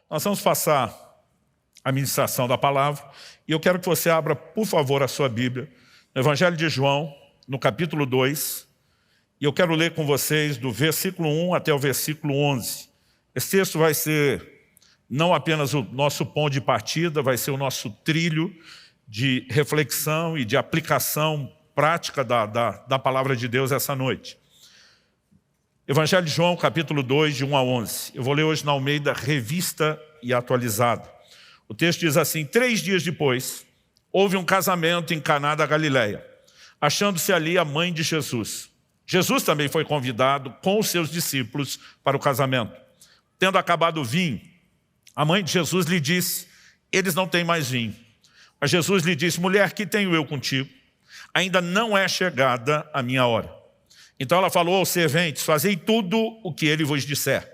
Nós vamos passar a ministração da palavra e eu quero que você abra, por favor, a sua Bíblia no Evangelho de João, no capítulo 2, e eu quero ler com vocês do versículo 1 até o versículo 11. Esse texto vai ser não apenas o nosso ponto de partida, vai ser o nosso trilho de reflexão e de aplicação prática da palavra de Deus essa noite. Evangelho de João, capítulo 2, de 1 a 11. Eu vou ler hoje na Almeida, revista e atualizada. O texto diz assim: 3 dias depois, houve um casamento em Caná da Galileia, achando-se ali a mãe de Jesus. Jesus também foi convidado com os seus discípulos para o casamento. Tendo acabado o vinho, a mãe de Jesus lhe disse: eles não têm mais vinho. Mas Jesus lhe disse: mulher, que tenho eu contigo? Ainda não é chegada a minha hora. Então ela falou aos serventes: fazei tudo o que ele vos disser.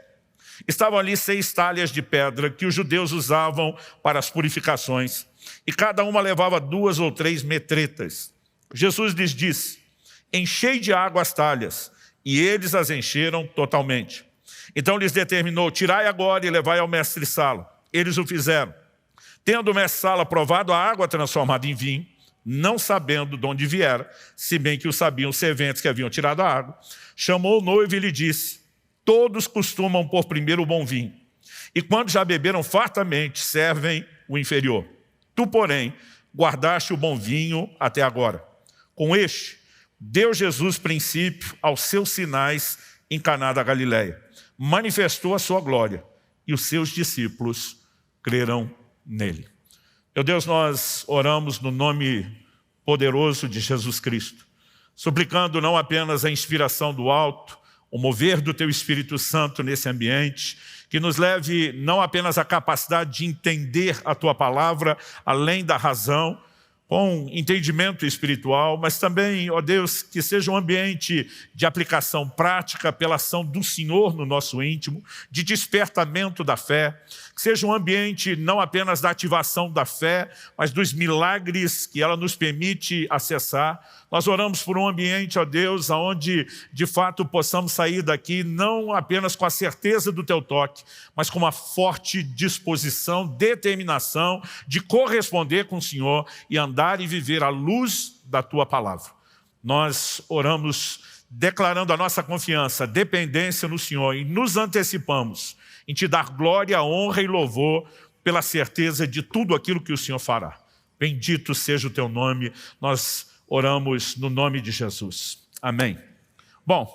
Estavam ali 6 talhas de pedra que os judeus usavam para as purificações, e cada uma levava 2 ou 3 metretas. Jesus lhes disse: enchei de água as talhas, e eles as encheram totalmente. Então lhes determinou: tirai agora e levai ao mestre-sala. Eles o fizeram. Tendo o mestre-sala provado a água transformada em vinho, não sabendo de onde viera, se bem que o sabiam os serventes que haviam tirado a água, chamou o noivo e lhe disse: todos costumam pôr primeiro o bom vinho, e quando já beberam fartamente, servem o inferior. Tu, porém, guardaste o bom vinho até agora. Com este, deu Jesus princípio aos seus sinais em Caná da Galileia. Manifestou a sua glória, e os seus discípulos creram nele. Meu Deus, nós oramos no nome poderoso de Jesus Cristo, suplicando não apenas a inspiração do alto, o mover do Teu Espírito Santo nesse ambiente, que nos leve não apenas a capacidade de entender a Tua palavra, além da razão, com entendimento espiritual, mas também, ó Deus, que seja um ambiente de aplicação prática pela ação do Senhor no nosso íntimo, de despertamento da fé, que seja um ambiente não apenas da ativação da fé, mas dos milagres que ela nos permite acessar. Nós oramos por um ambiente, ó Deus, onde de fato possamos sair daqui não apenas com a certeza do Teu toque, mas com uma forte disposição, determinação de corresponder com o Senhor e andar e viver à luz da Tua palavra. Nós oramos declarando a nossa confiança, dependência no Senhor, e nos antecipamos em Te dar glória, honra e louvor pela certeza de tudo aquilo que o Senhor fará. Bendito seja o Teu nome, nós oramos no nome de Jesus. Amém. Bom,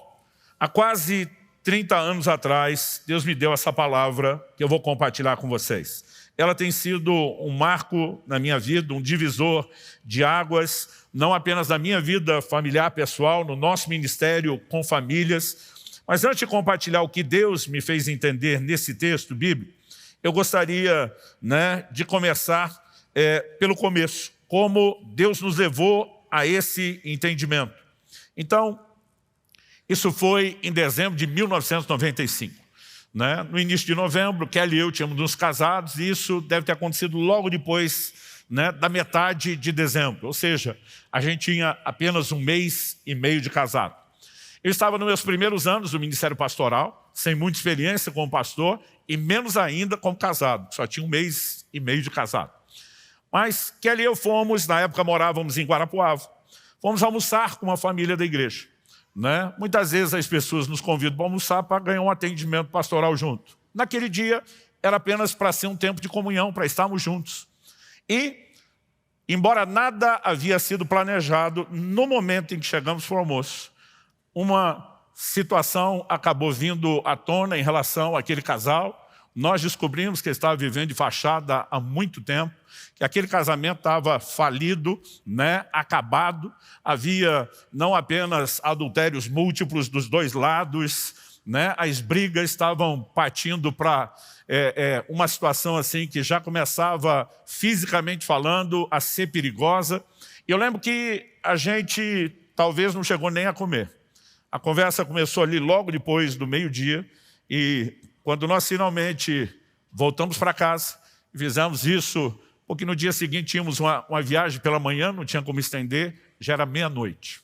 há quase 30 anos atrás, Deus me deu essa palavra que eu vou compartilhar com vocês. Ela tem sido um marco na minha vida, um divisor de águas, não apenas na minha vida familiar, pessoal, no nosso ministério com famílias. Mas antes de compartilhar o que Deus me fez entender nesse texto bíblico, eu gostaria de começar pelo começo, como Deus nos levou a esse entendimento. Então, isso foi em dezembro de 1995. No início de novembro, Kelly e eu tínhamos nos casados, e isso deve ter acontecido logo depois da metade de dezembro. Ou seja, a gente tinha apenas 1 mês e meio de casado. Eu estava nos meus primeiros anos do ministério pastoral, sem muita experiência como pastor, e menos ainda como casado. Só tinha 1 mês e meio de casado. Mas Kelly e eu fomos, na época morávamos em Guarapuava, fomos almoçar com uma família da igreja. Muitas vezes as pessoas nos convidam para almoçar para ganhar um atendimento pastoral junto. Naquele dia era apenas para ser um tempo de comunhão, para estarmos juntos. E, embora nada havia sido planejado, no momento em que chegamos para o almoço, uma situação acabou vindo à tona em relação àquele casal. Nós descobrimos que ele estava vivendo de fachada há muito tempo, que aquele casamento estava falido, acabado. Havia não apenas adultérios múltiplos dos 2 lados, as brigas estavam partindo para uma situação assim que já começava, fisicamente falando, a ser perigosa. E eu lembro que a gente talvez não chegou nem a comer. A conversa começou ali logo depois do meio-dia, e quando nós finalmente voltamos para casa, fizemos isso, porque no dia seguinte tínhamos uma viagem pela manhã, não tinha como estender, já era meia-noite.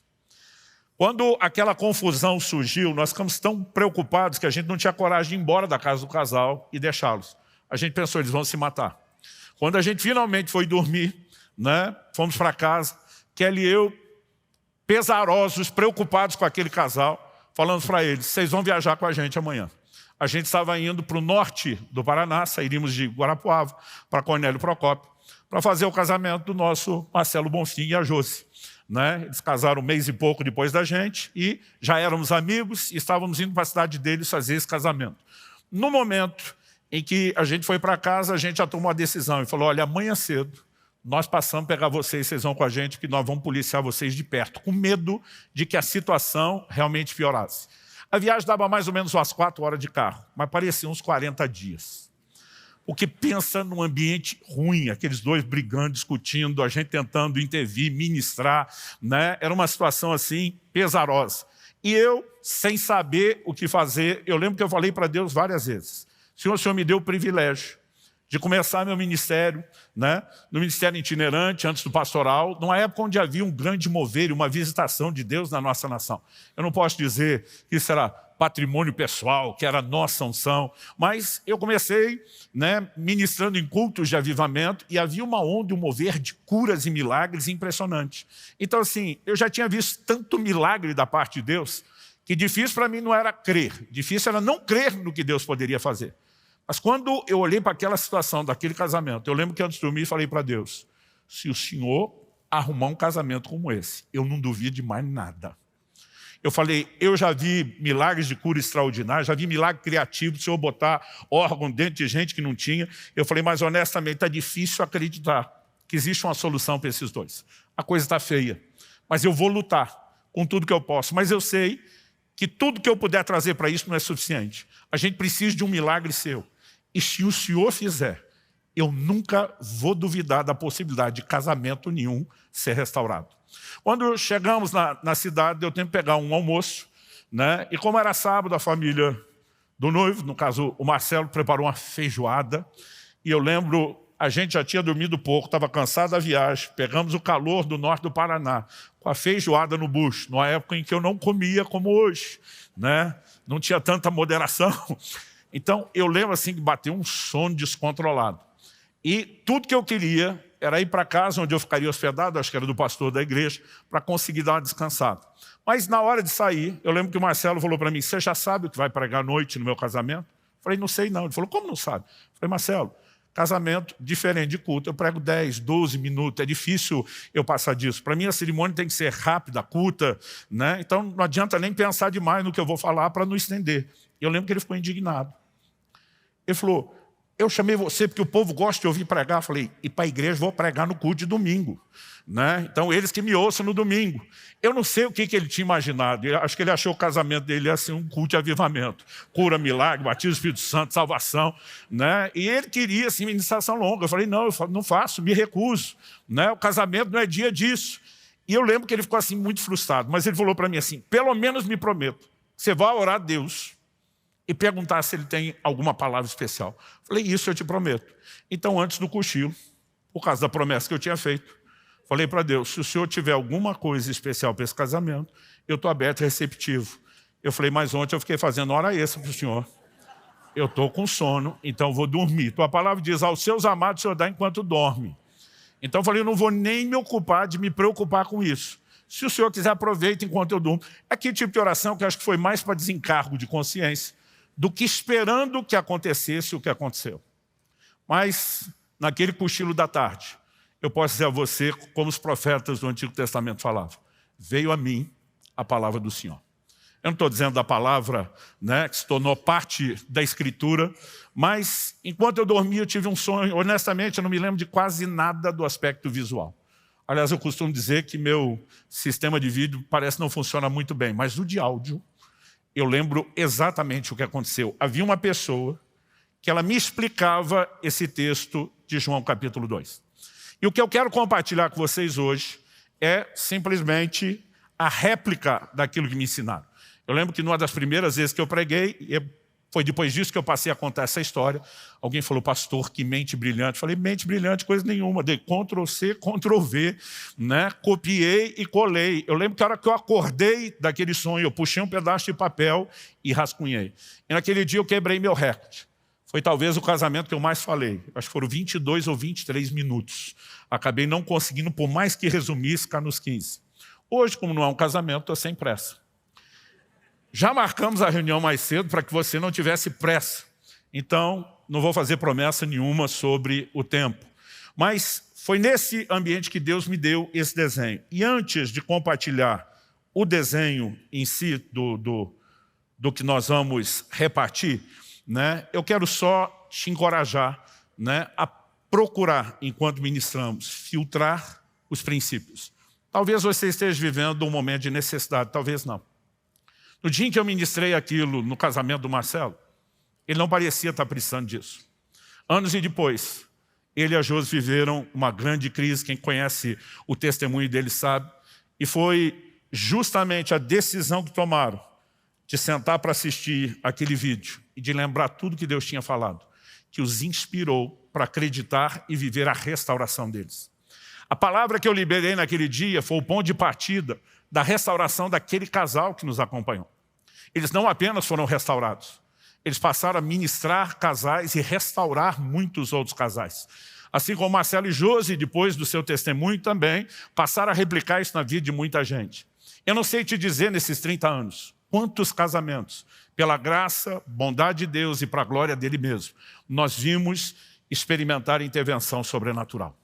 Quando aquela confusão surgiu, nós ficamos tão preocupados que a gente não tinha coragem de ir embora da casa do casal e deixá-los. a gente pensou, eles vão se matar. Quando a gente finalmente foi dormir, né, fomos para casa, Kelly e eu, pesarosos, preocupados com aquele casal, falando para eles, vocês vão viajar com a gente amanhã. A gente estava indo para o norte do Paraná, sairíamos de Guarapuava para Cornélio Procópio, para fazer o casamento do nosso Marcelo Bonfim e a Josi. Né? Eles casaram um mês e pouco depois da gente e já éramos amigos e estávamos indo para a cidade deles fazer esse casamento. No momento em que a gente foi para casa, a gente já tomou a decisão e falou, olha, amanhã cedo nós passamos a pegar vocês vão com a gente, que nós vamos policiar vocês de perto, com medo de que a situação realmente piorasse. A viagem dava mais ou menos umas 4 horas de carro, mas parecia uns 40 dias. O que pensa num ambiente ruim, aqueles dois brigando, discutindo, a gente tentando intervir, ministrar, né? Era uma situação assim, pesarosa. E eu, sem saber o que fazer, eu lembro que eu falei para Deus várias vezes, o Senhor me deu o privilégio de começar meu ministério, né? No ministério itinerante, antes do pastoral, numa época onde havia um grande mover e uma visitação de Deus na nossa nação. Eu não posso dizer que isso era patrimônio pessoal, que era nossa unção, mas eu comecei, né, ministrando em cultos de avivamento e havia uma onda, um mover de curas e milagres impressionante. Então assim, eu já tinha visto tanto milagre da parte de Deus, que difícil para mim não era crer, difícil era não crer no que Deus poderia fazer. Mas quando eu olhei para aquela situação daquele casamento, eu lembro que antes de dormir falei para Deus, se o Senhor arrumar um casamento como esse, eu não duvido de mais nada. Eu falei, eu já vi milagres de cura extraordinários, já vi milagre criativo, do Senhor botar órgão dentro de gente que não tinha. Eu falei, mas honestamente está difícil acreditar que existe uma solução para esses dois. A coisa está feia, mas eu vou lutar com tudo que eu posso. Mas eu sei que tudo que eu puder trazer para isso não é suficiente. A gente precisa de um milagre seu. E se o Senhor fizer, eu nunca vou duvidar da possibilidade de casamento nenhum ser restaurado. Quando chegamos na cidade, deu tempo de pegar um almoço, né? E como era sábado, a família do noivo, no caso o Marcelo, preparou uma feijoada. E eu lembro, a gente já tinha dormido pouco, estava cansado da viagem, pegamos o calor do norte do Paraná, com a feijoada no bucho, numa época em que eu não comia como hoje, né? Não tinha tanta moderação. Então eu lembro assim que bateu um sono descontrolado. E tudo que eu queria era ir para casa onde eu ficaria hospedado, acho que era do pastor da igreja, para conseguir dar uma descansada. Mas na hora de sair, eu lembro que o Marcelo falou para mim, você já sabe o que vai pregar à noite no meu casamento? Eu falei, não sei não. Ele falou, como não sabe? Eu falei, Marcelo, casamento diferente de culto, eu prego 10, 12 minutos, é difícil eu passar disso. Para mim a cerimônia tem que ser rápida, curta, né? Então não adianta nem pensar demais no que eu vou falar para não estender. Eu lembro que ele ficou indignado. Ele falou, eu chamei você porque o povo gosta de ouvir pregar. Eu falei, e para a igreja vou pregar no culto de domingo. Né? Então eles que me ouçam no domingo. Eu não sei o que ele tinha imaginado. Eu acho que ele achou o casamento dele assim, um culto de avivamento. Cura, milagre, batismo do Espírito Santo, salvação. Né? E ele queria assim, ministração longa. Eu falei, não, eu não faço, me recuso. Né? O casamento não é dia disso. E eu lembro que ele ficou assim muito frustrado. Mas ele falou para mim assim, pelo menos me prometo, você vai orar a Deus e perguntar se ele tem alguma palavra especial. Falei, isso eu te prometo. Então, antes do cochilo, por causa da promessa que eu tinha feito, falei para Deus, se o Senhor tiver alguma coisa especial para esse casamento, eu estou aberto e receptivo. Eu falei, mas ontem eu fiquei fazendo hora extra para o Senhor. Eu estou com sono, então vou dormir. Tua palavra diz, aos seus amados o Senhor dá enquanto dorme. Então eu falei, eu não vou nem me ocupar de me preocupar com isso. Se o Senhor quiser, aproveita enquanto eu durmo. É aquele tipo de oração que eu acho que foi mais para desencargo de consciência, do que esperando que acontecesse o que aconteceu. Mas, naquele cochilo da tarde, eu posso dizer a você, como os profetas do Antigo Testamento falavam, veio a mim a palavra do Senhor. Eu não estou dizendo da palavra, né, que se tornou parte da Escritura, mas, enquanto eu dormia, eu tive um sonho. Honestamente, eu não me lembro de quase nada do aspecto visual. Aliás, eu costumo dizer que meu sistema de vídeo parece não funciona muito bem, mas o de áudio, eu lembro exatamente o que aconteceu. Havia uma pessoa que ela me explicava esse texto de João capítulo 2. E o que eu quero compartilhar com vocês hoje é simplesmente a réplica daquilo que me ensinaram. Eu lembro que numa das primeiras vezes que eu preguei, foi depois disso que eu passei a contar essa história, alguém falou, pastor, que mente brilhante. Eu falei, mente brilhante, coisa nenhuma. Dei Ctrl+C, Ctrl+V, né? Copiei e colei. Eu lembro que a hora que eu acordei daquele sonho, eu puxei um pedaço de papel e rascunhei. E naquele dia eu quebrei meu recorde. Foi talvez o casamento que eu mais falei. Acho que foram 22 ou 23 minutos. Acabei não conseguindo, por mais que resumisse, ficar nos 15. Hoje, como não é um casamento, estou sem pressa. Já marcamos a reunião mais cedo para que você não tivesse pressa. Então, não vou fazer promessa nenhuma sobre o tempo. Mas foi nesse ambiente que Deus me deu esse desenho. E antes de compartilhar o desenho em si do que nós vamos repartir, né, eu quero só te encorajar, né, a procurar, enquanto ministramos, filtrar os princípios. Talvez você esteja vivendo um momento de necessidade, talvez não. No dia em que eu ministrei aquilo no casamento do Marcelo, ele não parecia estar precisando disso. Anos e depois, ele e a Josi viveram uma grande crise. Quem conhece o testemunho dele sabe. E foi justamente a decisão que tomaram de sentar para assistir aquele vídeo e de lembrar tudo que Deus tinha falado, que os inspirou para acreditar e viver a restauração deles. A palavra que eu liberei naquele dia foi o ponto de partida da restauração daquele casal que nos acompanhou. Eles não apenas foram restaurados, eles passaram a ministrar casais e restaurar muitos outros casais. Assim como Marcelo e Josi, depois do seu testemunho também, passaram a replicar isso na vida de muita gente. Eu não sei te dizer nesses 30 anos, quantos casamentos, pela graça, bondade de Deus e para a glória dele mesmo, nós vimos experimentar intervenção sobrenatural.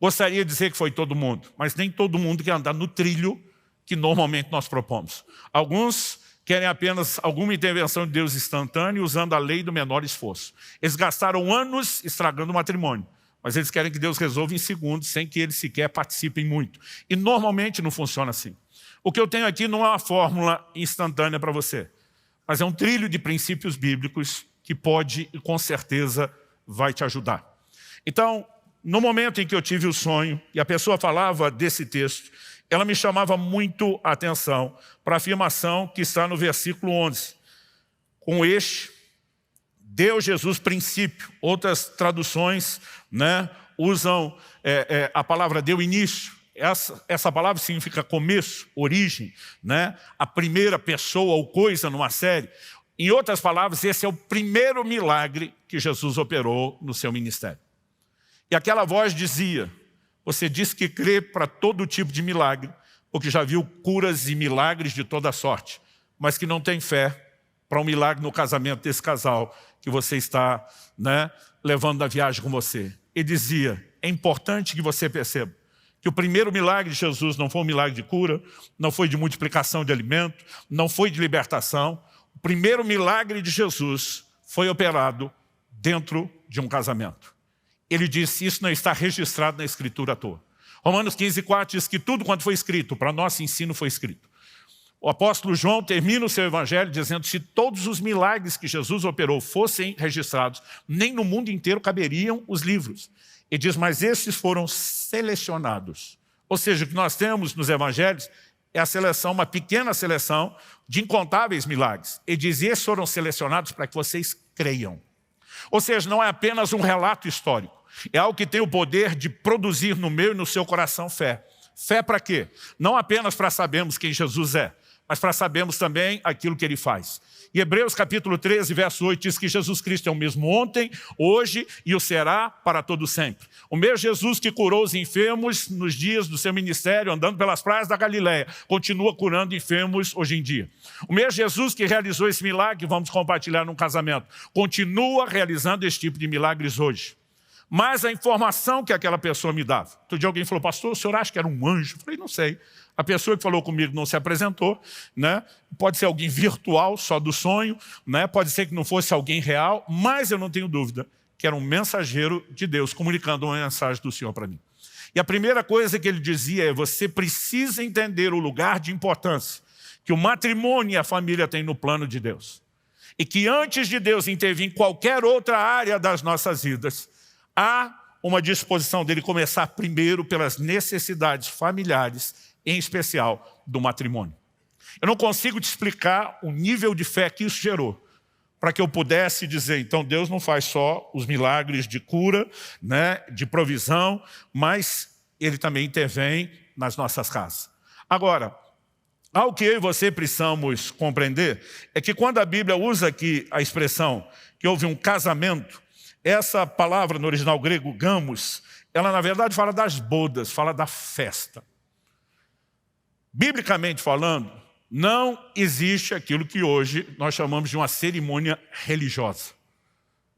Gostaria de dizer que foi todo mundo, mas nem todo mundo quer andar no trilho que normalmente nós propomos. Alguns querem apenas alguma intervenção de Deus instantânea usando a lei do menor esforço. Eles gastaram anos estragando o matrimônio, mas eles querem que Deus resolva em segundos, sem que eles sequer participem muito. E normalmente não funciona assim. O que eu tenho aqui não é uma fórmula instantânea para você, mas é um trilho de princípios bíblicos que pode e com certeza vai te ajudar. Então, no momento em que eu tive o sonho e a pessoa falava desse texto, ela me chamava muito a atenção para a afirmação que está no versículo 11. Com este, deu Jesus princípio. Outras traduções, né, usam a palavra deu início. Essa palavra significa começo, origem, né, a primeira pessoa ou coisa numa série. Em outras palavras, esse é o primeiro milagre que Jesus operou no seu ministério. E aquela voz dizia: você diz que crê para todo tipo de milagre, porque já viu curas e milagres de toda sorte, mas que não tem fé para um milagre no casamento desse casal que você está, né, levando na viagem com você. Ele dizia: é importante que você perceba que o primeiro milagre de Jesus não foi um milagre de cura, não foi de multiplicação de alimento, não foi de libertação. O primeiro milagre de Jesus foi operado dentro de um casamento. Ele disse: isso não está registrado na Escritura à toa. Romanos 15:4 diz que tudo quanto foi escrito, para nosso ensino foi escrito. O apóstolo João termina o seu evangelho dizendo: se todos os milagres que Jesus operou fossem registrados, nem no mundo inteiro caberiam os livros. Ele diz: mas esses foram selecionados. Ou seja, o que nós temos nos evangelhos é a seleção, uma pequena seleção de incontáveis milagres. Ele diz: esses foram selecionados para que vocês creiam. Ou seja, não é apenas um relato histórico. É algo que tem o poder de produzir no meu e no seu coração fé. Fé para quê? Não apenas para sabermos quem Jesus é, mas para sabermos também aquilo que ele faz. E Hebreus capítulo 13, verso 8 diz que Jesus Cristo é o mesmo ontem, hoje e o será para todo sempre. O mesmo Jesus que curou os enfermos nos dias do seu ministério, andando pelas praias da Galileia, continua curando enfermos hoje em dia. O mesmo Jesus que realizou esse milagre que vamos compartilhar num casamento, continua realizando esse tipo de milagres hoje. Mas a informação que aquela pessoa me dava. Outro dia alguém falou: pastor, o senhor acha que era um anjo? Eu falei: não sei. A pessoa que falou comigo não se apresentou, né? Pode ser alguém virtual, só do sonho, né? Pode ser que não fosse alguém real, mas eu não tenho dúvida que era um mensageiro de Deus comunicando uma mensagem do Senhor para mim. E a primeira coisa que ele dizia é: você precisa entender o lugar de importância que o matrimônio e a família têm no plano de Deus. E que antes de Deus intervir em qualquer outra área das nossas vidas, há uma disposição dele começar primeiro pelas necessidades familiares, em especial do matrimônio. Eu não consigo te explicar o nível de fé que isso gerou, para que eu pudesse dizer: então Deus não faz só os milagres de cura, né, de provisão, mas ele também intervém nas nossas casas. Agora, Algo que eu e você precisamos compreender é que quando a Bíblia usa aqui a expressão que houve um casamento, essa palavra no original grego, gamos, ela na verdade fala das bodas, fala da festa. Biblicamente falando, não existe aquilo que hoje nós chamamos de uma cerimônia religiosa.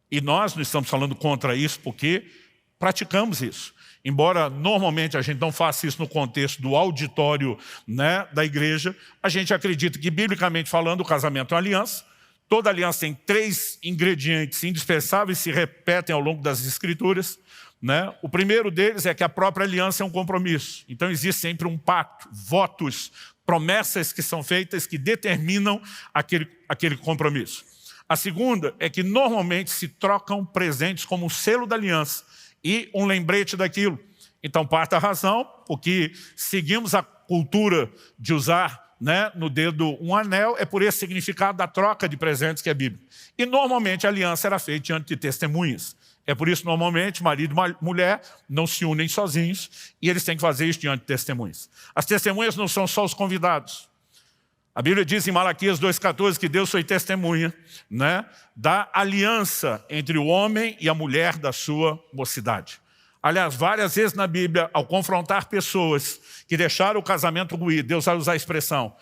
E nós não estamos falando contra isso porque praticamos isso. Embora normalmente a gente não faça isso no contexto do auditório, né, da igreja, a gente acredita que, biblicamente falando, o casamento é uma aliança. Toda aliança tem 3 ingredientes indispensáveis, se repetem ao longo das Escrituras. Né? O primeiro deles é que a própria aliança é um compromisso. Então existe sempre um pacto, votos, promessas que são feitas que determinam aquele compromisso. A segunda é que normalmente se trocam presentes como um selo da aliança e um lembrete daquilo. Então parte da razão, porque seguimos a cultura de usar, né, no dedo um anel, é por esse significado da troca de presentes que é bíblico. E normalmente a aliança era feita diante de testemunhas. É por isso, normalmente, marido e mulher não se unem sozinhos e eles têm que fazer isso diante de testemunhas. As testemunhas não são só os convidados. A Bíblia diz em Malaquias 2,14 que Deus foi testemunha, né, da aliança entre o homem e a mulher da sua mocidade. Aliás, várias vezes na Bíblia, ao confrontar pessoas que deixaram o casamento ruir, Deus vai usar a expressão,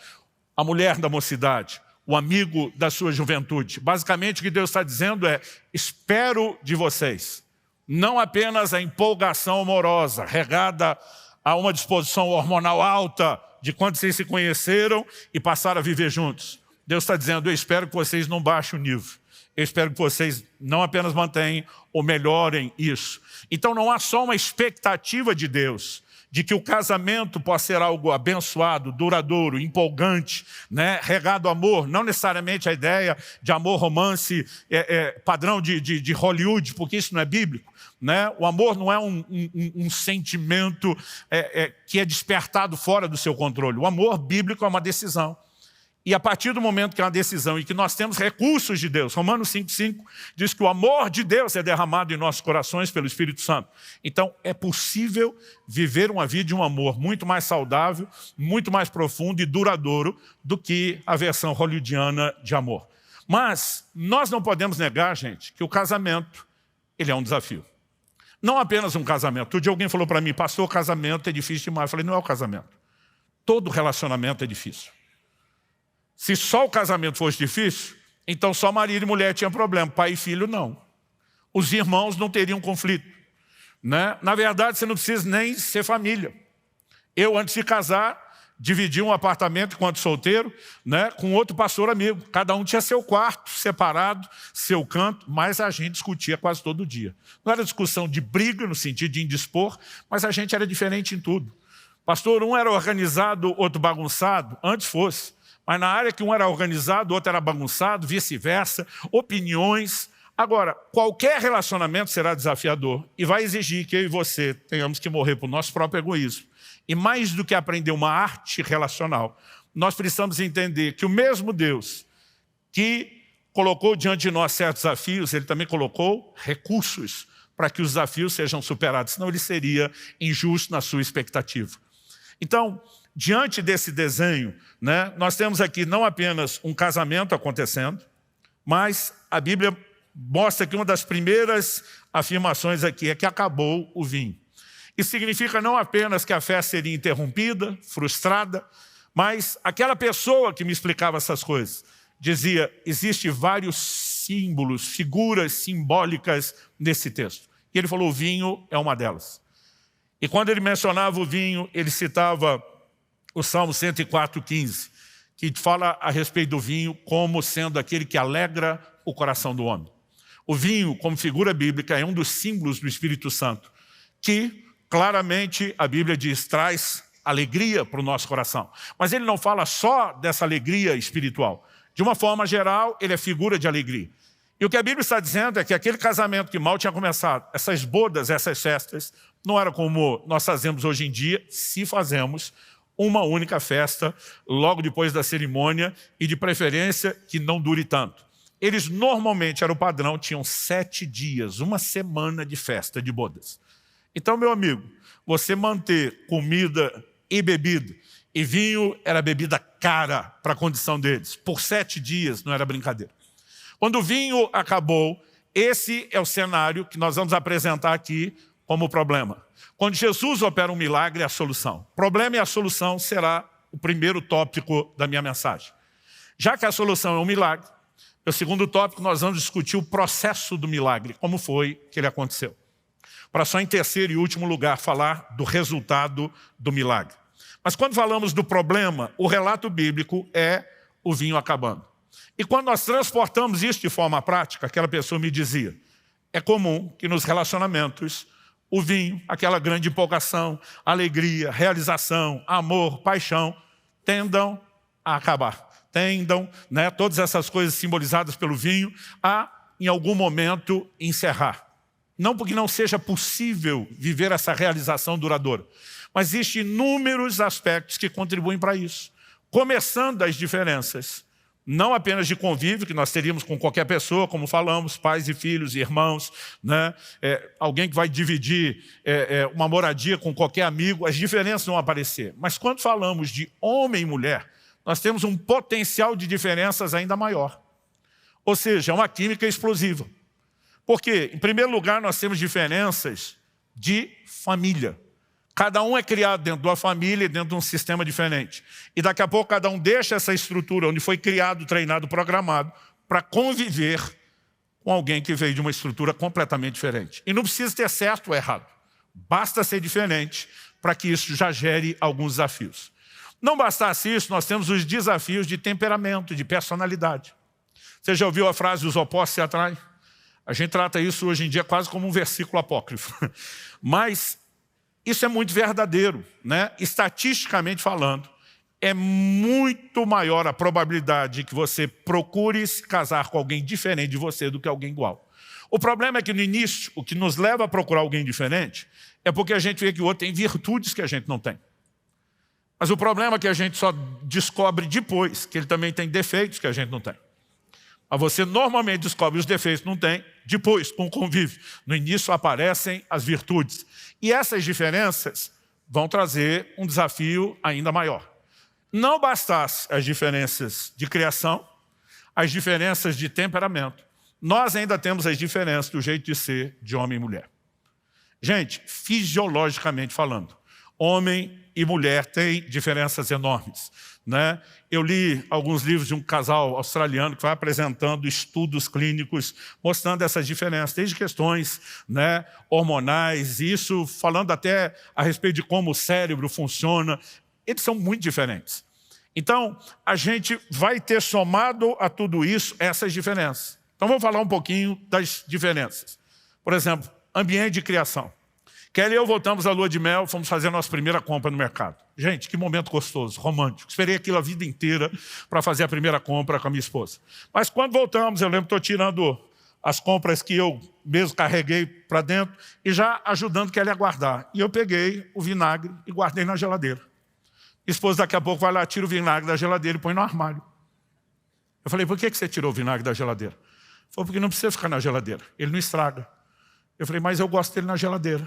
a mulher da mocidade, o amigo da sua juventude. Basicamente o que Deus está dizendo é, espero de vocês, não apenas a empolgação amorosa, regada a uma disposição hormonal alta, de quando vocês se conheceram e passaram a viver juntos. Deus está dizendo, eu espero que vocês não baixem o nível. Eu espero que vocês não apenas mantenham ou melhorem isso. Então não há só uma expectativa de Deus, de que o casamento possa ser algo abençoado, duradouro, empolgante, né? Regado amor, não necessariamente a ideia de amor romance padrão de Hollywood, porque isso não é bíblico. Né? O amor não é um sentimento que é despertado fora do seu controle. O amor bíblico é uma decisão. E a partir do momento que é uma decisão e que nós temos recursos de Deus, Romanos 5,5 diz que o amor de Deus é derramado em nossos corações pelo Espírito Santo. Então é possível viver uma vida de um amor muito mais saudável, muito mais profundo e duradouro do que a versão hollywoodiana de amor. Mas nós não podemos negar, gente, que o casamento ele é um desafio. Não apenas um casamento. Outro dia alguém falou para mim, pastor, casamento é difícil demais. Eu falei, não é o casamento. Todo relacionamento é difícil. Se só o casamento fosse difícil, então só marido e mulher tinham problema, pai e filho não. Os irmãos não teriam conflito. Né? Na verdade, você não precisa nem ser família. Eu, antes de casar, dividi um apartamento enquanto solteiro, né, com outro pastor amigo. Cada um tinha seu quarto, separado, seu canto, mas a gente discutia quase todo dia. Não era discussão de briga, no sentido de indispor, mas a gente era diferente em tudo. Pastor, um era organizado, outro bagunçado, antes fosse. Mas na área que um era organizado, o outro era bagunçado, vice-versa, opiniões. Agora, qualquer relacionamento será desafiador e vai exigir que eu e você tenhamos que morrer para o nosso próprio egoísmo. E mais do que aprender uma arte relacional, nós precisamos entender que o mesmo Deus que colocou diante de nós certos desafios, Ele também colocou recursos para que os desafios sejam superados, senão Ele seria injusto na sua expectativa. Então, diante desse desenho, né, nós temos aqui não apenas um casamento acontecendo, mas a Bíblia mostra que uma das primeiras afirmações aqui é que acabou o vinho. Isso significa não apenas que a festa seria interrompida, frustrada, mas aquela pessoa que me explicava essas coisas dizia, existem vários símbolos, figuras simbólicas nesse texto. E ele falou, o vinho é uma delas. E quando ele mencionava o vinho, ele citava o Salmo 104,15, que fala a respeito do vinho como sendo aquele que alegra o coração do homem. O vinho, como figura bíblica, é um dos símbolos do Espírito Santo, que claramente a Bíblia diz, traz alegria para o nosso coração. Mas ele não fala só dessa alegria espiritual. De uma forma geral, ele é figura de alegria. E o que a Bíblia está dizendo é que aquele casamento que mal tinha começado, essas bodas, essas festas, não era como nós fazemos hoje em dia, se fazemos uma única festa logo depois da cerimônia e de preferência que não dure tanto. Eles normalmente, era o padrão, tinham 7 dias, uma semana de festa de bodas. Então, meu amigo, você manter comida e bebida E vinho era bebida cara para a condição deles. Por 7 dias, não era brincadeira. Quando o vinho acabou, esse é o cenário que nós vamos apresentar aqui como problema. Quando Jesus opera um milagre, é a solução. O problema e a solução será o primeiro tópico da minha mensagem. Já que a solução é um milagre, no segundo tópico nós vamos discutir o processo do milagre, como foi que ele aconteceu. Para só em terceiro e último lugar falar do resultado do milagre. Mas quando falamos do problema, o relato bíblico é o vinho acabando. E quando nós transportamos isso de forma prática, aquela pessoa me dizia, é comum que nos relacionamentos o vinho, aquela grande empolgação, alegria, realização, amor, paixão, tendam a acabar. Tendam, né, todas essas coisas simbolizadas pelo vinho, a, em algum momento, encerrar. Não porque não seja possível viver essa realização duradoura, mas existem inúmeros aspectos que contribuem para isso. Começando das diferenças, não apenas de convívio, que nós teríamos com qualquer pessoa, como falamos, pais e filhos, irmãos, né? Alguém que vai dividir uma moradia com qualquer amigo, as diferenças vão aparecer. Mas quando falamos de homem e mulher, nós temos um potencial de diferenças ainda maior. Ou seja, é uma química explosiva. Porque, em primeiro lugar, nós temos diferenças de família. Cada um é criado dentro de uma família e dentro de um sistema diferente. E daqui a pouco cada um deixa essa estrutura onde foi criado, treinado, programado para conviver com alguém que veio de uma estrutura completamente diferente. E não precisa ter certo ou errado. Basta ser diferente para que isso já gere alguns desafios. Não bastasse isso, nós temos os desafios de temperamento, de personalidade. Você já ouviu a frase, os opostos se atraem? A gente trata isso hoje em dia quase como um versículo apócrifo. Mas isso é muito verdadeiro, né? Estatisticamente falando, é muito maior a probabilidade de que você procure se casar com alguém diferente de você do que alguém igual. O problema é que no início, o que nos leva a procurar alguém diferente é porque a gente vê que o outro tem virtudes que a gente não tem. Mas o problema é que a gente só descobre depois que ele também tem defeitos que a gente não tem. Mas você normalmente descobre os defeitos que não tem depois, com o convívio. No início aparecem as virtudes. E essas diferenças vão trazer um desafio ainda maior. Não bastasse as diferenças de criação, as diferenças de temperamento, nós ainda temos as diferenças do jeito de ser de homem e mulher. Gente, fisiologicamente falando, homem e mulher têm diferenças enormes, né? Eu li alguns livros de um casal australiano que vai apresentando estudos clínicos mostrando essas diferenças, desde questões, né, hormonais, isso falando até a respeito de como o cérebro funciona. Eles são muito diferentes. Então, a gente vai ter somado a tudo isso essas diferenças. Então, vamos falar um pouquinho das diferenças. Por exemplo, ambiente de criação. Kelly e eu voltamos à lua de mel, fomos fazer a nossa primeira compra no mercado. Gente, que momento gostoso, romântico. Esperei aquilo a vida inteira para fazer a primeira compra com a minha esposa. Mas quando voltamos, eu lembro que estou tirando as compras que eu mesmo carreguei para dentro e já ajudando Kelly a guardar. E eu peguei o vinagre e guardei na geladeira. Minha esposa daqui a pouco vai lá, tira o vinagre da geladeira e põe no armário. Eu falei, por que você tirou o vinagre da geladeira? Ele falou, porque não precisa ficar na geladeira, ele não estraga. Eu falei, mas eu gosto dele na geladeira.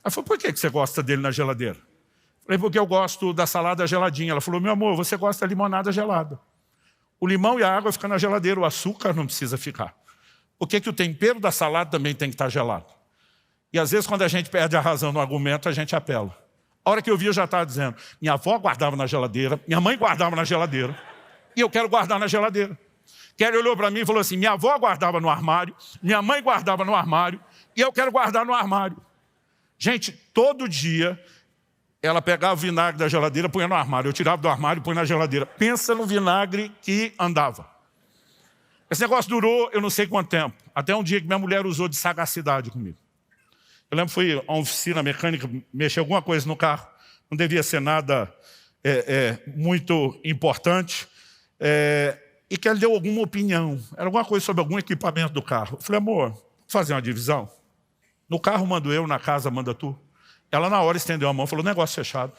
Ela falou, por que você gosta dele na geladeira? Eu falei, porque eu gosto da salada geladinha. Ela falou, meu amor, você gosta da limonada gelada. O limão e a água ficam na geladeira, o açúcar não precisa ficar. Por que o tempero da salada também tem que estar gelado? E às vezes quando a gente perde a razão no argumento, a gente apela. A hora que eu vi, eu já estava dizendo, minha avó guardava na geladeira, minha mãe guardava na geladeira, e eu quero guardar na geladeira. Kelly olhou para mim e falou assim, minha avó guardava no armário, minha mãe guardava no armário, e eu quero guardar no armário. Gente, todo dia ela pegava o vinagre da geladeira e punha no armário. Eu tirava do armário e punha na geladeira. Pensa no vinagre que andava. Esse negócio durou eu não sei quanto tempo. Até um dia que minha mulher usou de sagacidade comigo. Eu lembro que fui a uma oficina mecânica, mexer alguma coisa no carro. Não devia ser nada muito importante. E que ela deu alguma opinião. Era alguma coisa sobre algum equipamento do carro. Eu falei, amor, vamos fazer uma divisão? No carro mando eu, na casa manda tu. Ela na hora estendeu a mão e falou, negócio fechado.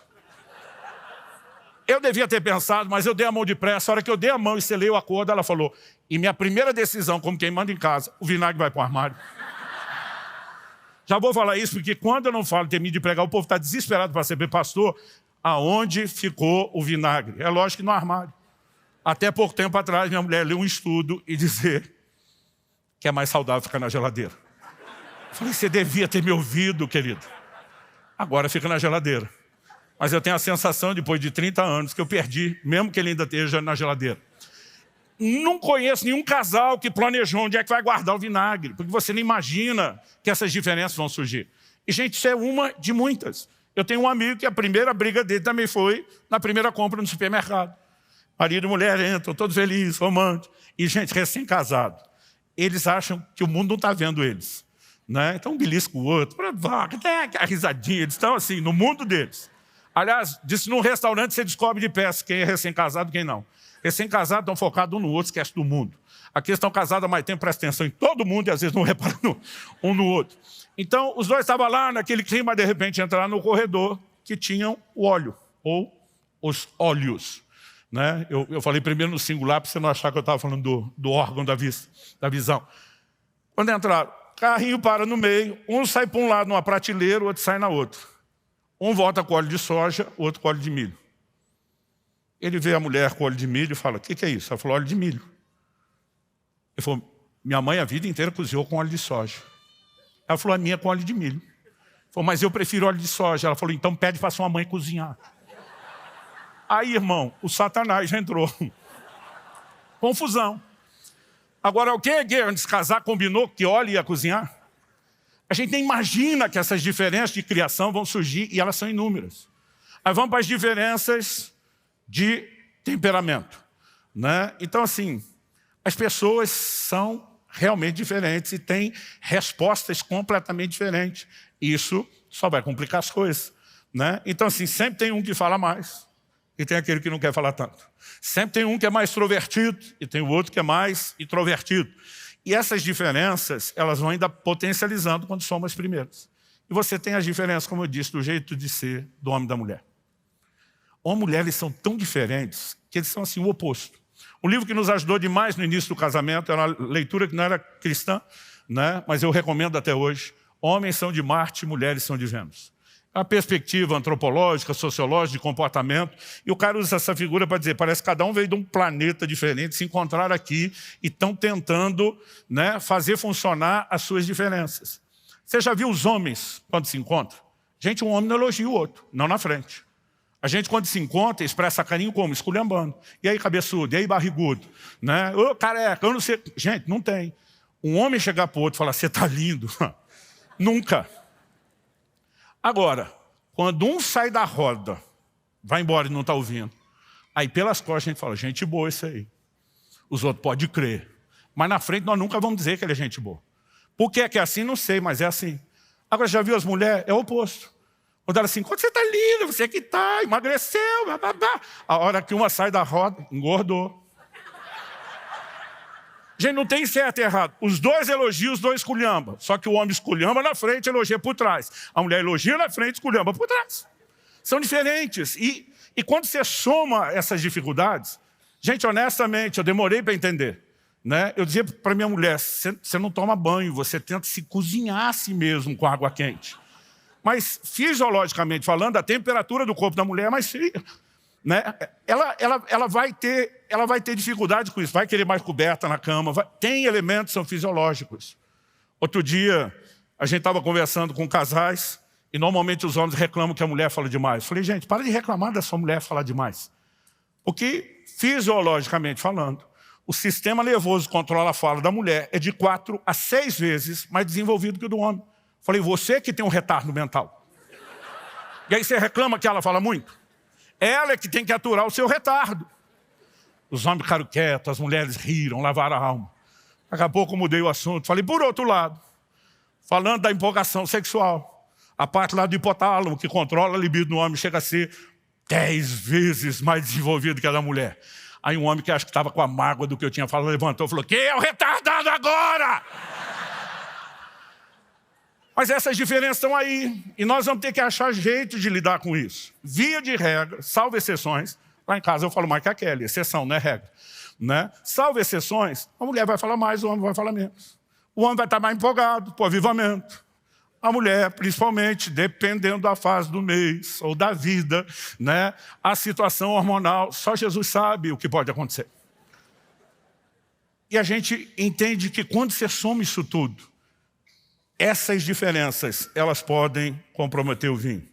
Eu devia ter pensado, mas eu dei a mão depressa. A hora que eu dei a mão e selei o acordo, ela falou, e minha primeira decisão, como quem manda em casa, o vinagre vai para o armário. Já vou falar isso, porque quando eu não falo, termino de pregar, o povo está desesperado para saber, pastor, aonde ficou o vinagre? É lógico que no armário. Até pouco tempo atrás, minha mulher leu um estudo e dizer que é mais saudável ficar na geladeira. Eu falei, você devia ter me ouvido, querido. Agora fica na geladeira. Mas eu tenho a sensação, depois de 30 anos, que eu perdi, mesmo que ele ainda esteja na geladeira. Não conheço nenhum casal que planejou onde é que vai guardar o vinagre, porque você não imagina que essas diferenças vão surgir. E, gente, isso é uma de muitas. Eu tenho um amigo que a primeira briga dele também foi na primeira compra no supermercado. Marido e mulher entram, todos felizes, românticos. E, gente, recém-casado. Eles acham que o mundo não está vendo eles. Né? Então, um belisco o outro, até a risadinha. Eles estão assim, no mundo deles. Aliás, disse num restaurante você descobre de peça quem é recém-casado e quem não. Recém-casados estão focados um no outro, esquece do mundo. Aqui estão casados há mais tempo, prestam atenção em todo mundo e às vezes não reparam um no outro. Então, os dois estavam lá naquele clima, de repente entraram no corredor que tinham o óleo, ou os óleos. Né? Eu falei primeiro no singular para você não achar que eu estava falando do órgão da vista, da visão. Quando entraram, o carrinho para no meio, um sai para um lado numa prateleira, o outro sai na outra. Um volta com óleo de soja, o outro com óleo de milho. Ele vê a mulher com óleo de milho e fala, o que é isso? Ela falou, óleo de milho. Ele falou, minha mãe a vida inteira cozinhou com óleo de soja. Ela falou, a minha com óleo de milho. Ele falou, mas eu prefiro óleo de soja. Ela falou, então pede para sua mãe cozinhar. Aí, irmão, o Satanás já entrou. Confusão. Agora, o que antes de casar combinou que óleo ia cozinhar? A gente nem imagina que essas diferenças de criação vão surgir e elas são inúmeras. Aí vamos para as diferenças de temperamento. Né? Então, assim, as pessoas são realmente diferentes e têm respostas completamente diferentes. Isso só vai complicar as coisas. Né? Então, assim, sempre tem um que fala mais e tem aquele que não quer falar tanto. Sempre tem um que é mais extrovertido e tem o outro que é mais introvertido. E essas diferenças, elas vão ainda potencializando quando somos primeiros. E você tem as diferenças, como eu disse, do jeito de ser do homem e da mulher. Homem e mulher, eles são tão diferentes que eles são assim, o oposto. Um livro que nos ajudou demais no início do casamento, era uma leitura que não era cristã, né? Mas eu recomendo até hoje. Homens são de Marte, mulheres são de Vênus. A perspectiva antropológica, sociológica, de comportamento. E o cara usa essa figura para dizer, parece que cada um veio de um planeta diferente, se encontraram aqui e estão tentando, né, fazer funcionar as suas diferenças. Você já viu os homens quando se encontram? Gente, um homem não elogia o outro, não na frente. A gente, quando se encontra, expressa carinho como? Esculhambando. E aí, cabeçudo? E aí, barrigudo? Né? Ô, careca, eu não sei. Gente, não tem. Um homem chegar para o outro e falar, você está lindo. Nunca. Agora, quando um sai da roda, vai embora e não está ouvindo, aí pelas costas a gente fala, gente boa isso aí. Os outros podem crer. Mas na frente nós nunca vamos dizer que ele é gente boa. Por que é assim? Não sei, mas é assim. Agora, já viu as mulheres? É o oposto. Quando ela assim, quando você está linda, você que está, emagreceu, blá, blá, blá. A hora que uma sai da roda, engordou. Gente, não tem certo e errado. Os dois elogiam, os dois esculhambam. Só que o homem esculhamba na frente, elogia por trás. A mulher elogia na frente, esculhamba por trás. São diferentes. E quando você soma essas dificuldades, gente, honestamente, eu demorei para entender. Né? Eu dizia para minha mulher, você não toma banho, você tenta se cozinhar a si mesmo com água quente. Mas, fisiologicamente falando, a temperatura do corpo da mulher é mais fria. Né? Ela vai ter dificuldade com isso, vai querer mais coberta na cama, tem elementos que são fisiológicos. Outro dia, a gente estava conversando com casais e normalmente os homens reclamam que a mulher fala demais. Eu falei, gente, para de reclamar da sua mulher falar demais. Porque, fisiologicamente falando, o sistema nervoso que controla a fala da mulher é de 4 a 6 vezes mais desenvolvido que o do homem. Eu falei, você que tem um retardo mental. E aí você reclama que ela fala muito? Ela é que tem que aturar o seu retardo. Os homens ficaram quietos, as mulheres riram, lavaram a alma. Daqui a pouco eu mudei o assunto. Falei, por outro lado, falando da empolgação sexual, a parte lá do hipotálamo, que controla a libido no homem, chega a ser 10 vezes mais desenvolvido que a da mulher. Aí um homem que acho que estava com a mágoa do que eu tinha falado, levantou e falou, quem é o retardado agora? Mas essas diferenças estão aí, e nós vamos ter que achar jeito de lidar com isso. Via de regra, salvo exceções, lá em casa eu falo mais que a Kelly, exceção, não é regra. Né? Salvo exceções, a mulher vai falar mais, o homem vai falar menos. O homem vai estar mais empolgado, por avivamento. A mulher, principalmente, dependendo da fase do mês ou da vida, né? A situação hormonal, só Jesus sabe o que pode acontecer. E a gente entende que quando você soma isso tudo, essas diferenças, elas podem comprometer o vinho.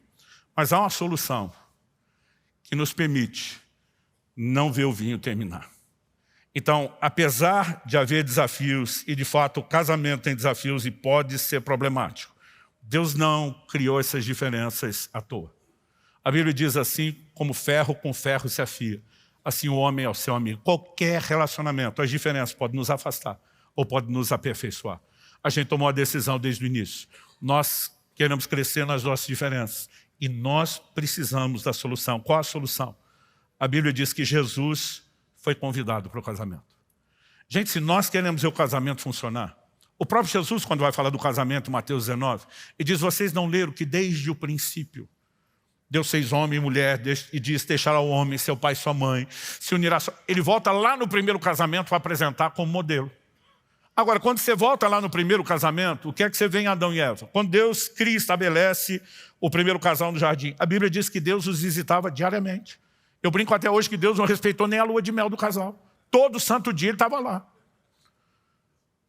Mas há uma solução que nos permite não ver o vinho terminar. Então, apesar de haver desafios, e de fato o casamento tem desafios e pode ser problemático, Deus não criou essas diferenças à toa. A Bíblia diz assim, como ferro com ferro se afia, assim o homem é o seu amigo. Qualquer relacionamento, as diferenças podem nos afastar ou podem nos aperfeiçoar. A gente tomou a decisão desde o início. Nós queremos crescer nas nossas diferenças e nós precisamos da solução. Qual a solução? A Bíblia diz que Jesus foi convidado para o casamento. Gente, se nós queremos ver o casamento funcionar, o próprio Jesus, quando vai falar do casamento, Mateus 19, ele diz, vocês não leram que desde o princípio Deus fez homem e mulher e diz, deixará o homem, seu pai e sua mãe, se unirá. Ele volta lá no primeiro casamento para apresentar como modelo. Agora, quando você volta lá no primeiro casamento, o que é que você vê em Adão e Eva? Quando Deus cria e estabelece o primeiro casal no jardim, a Bíblia diz que Deus os visitava diariamente. Eu brinco até hoje que Deus não respeitou nem a lua de mel do casal. Todo santo dia ele estava lá.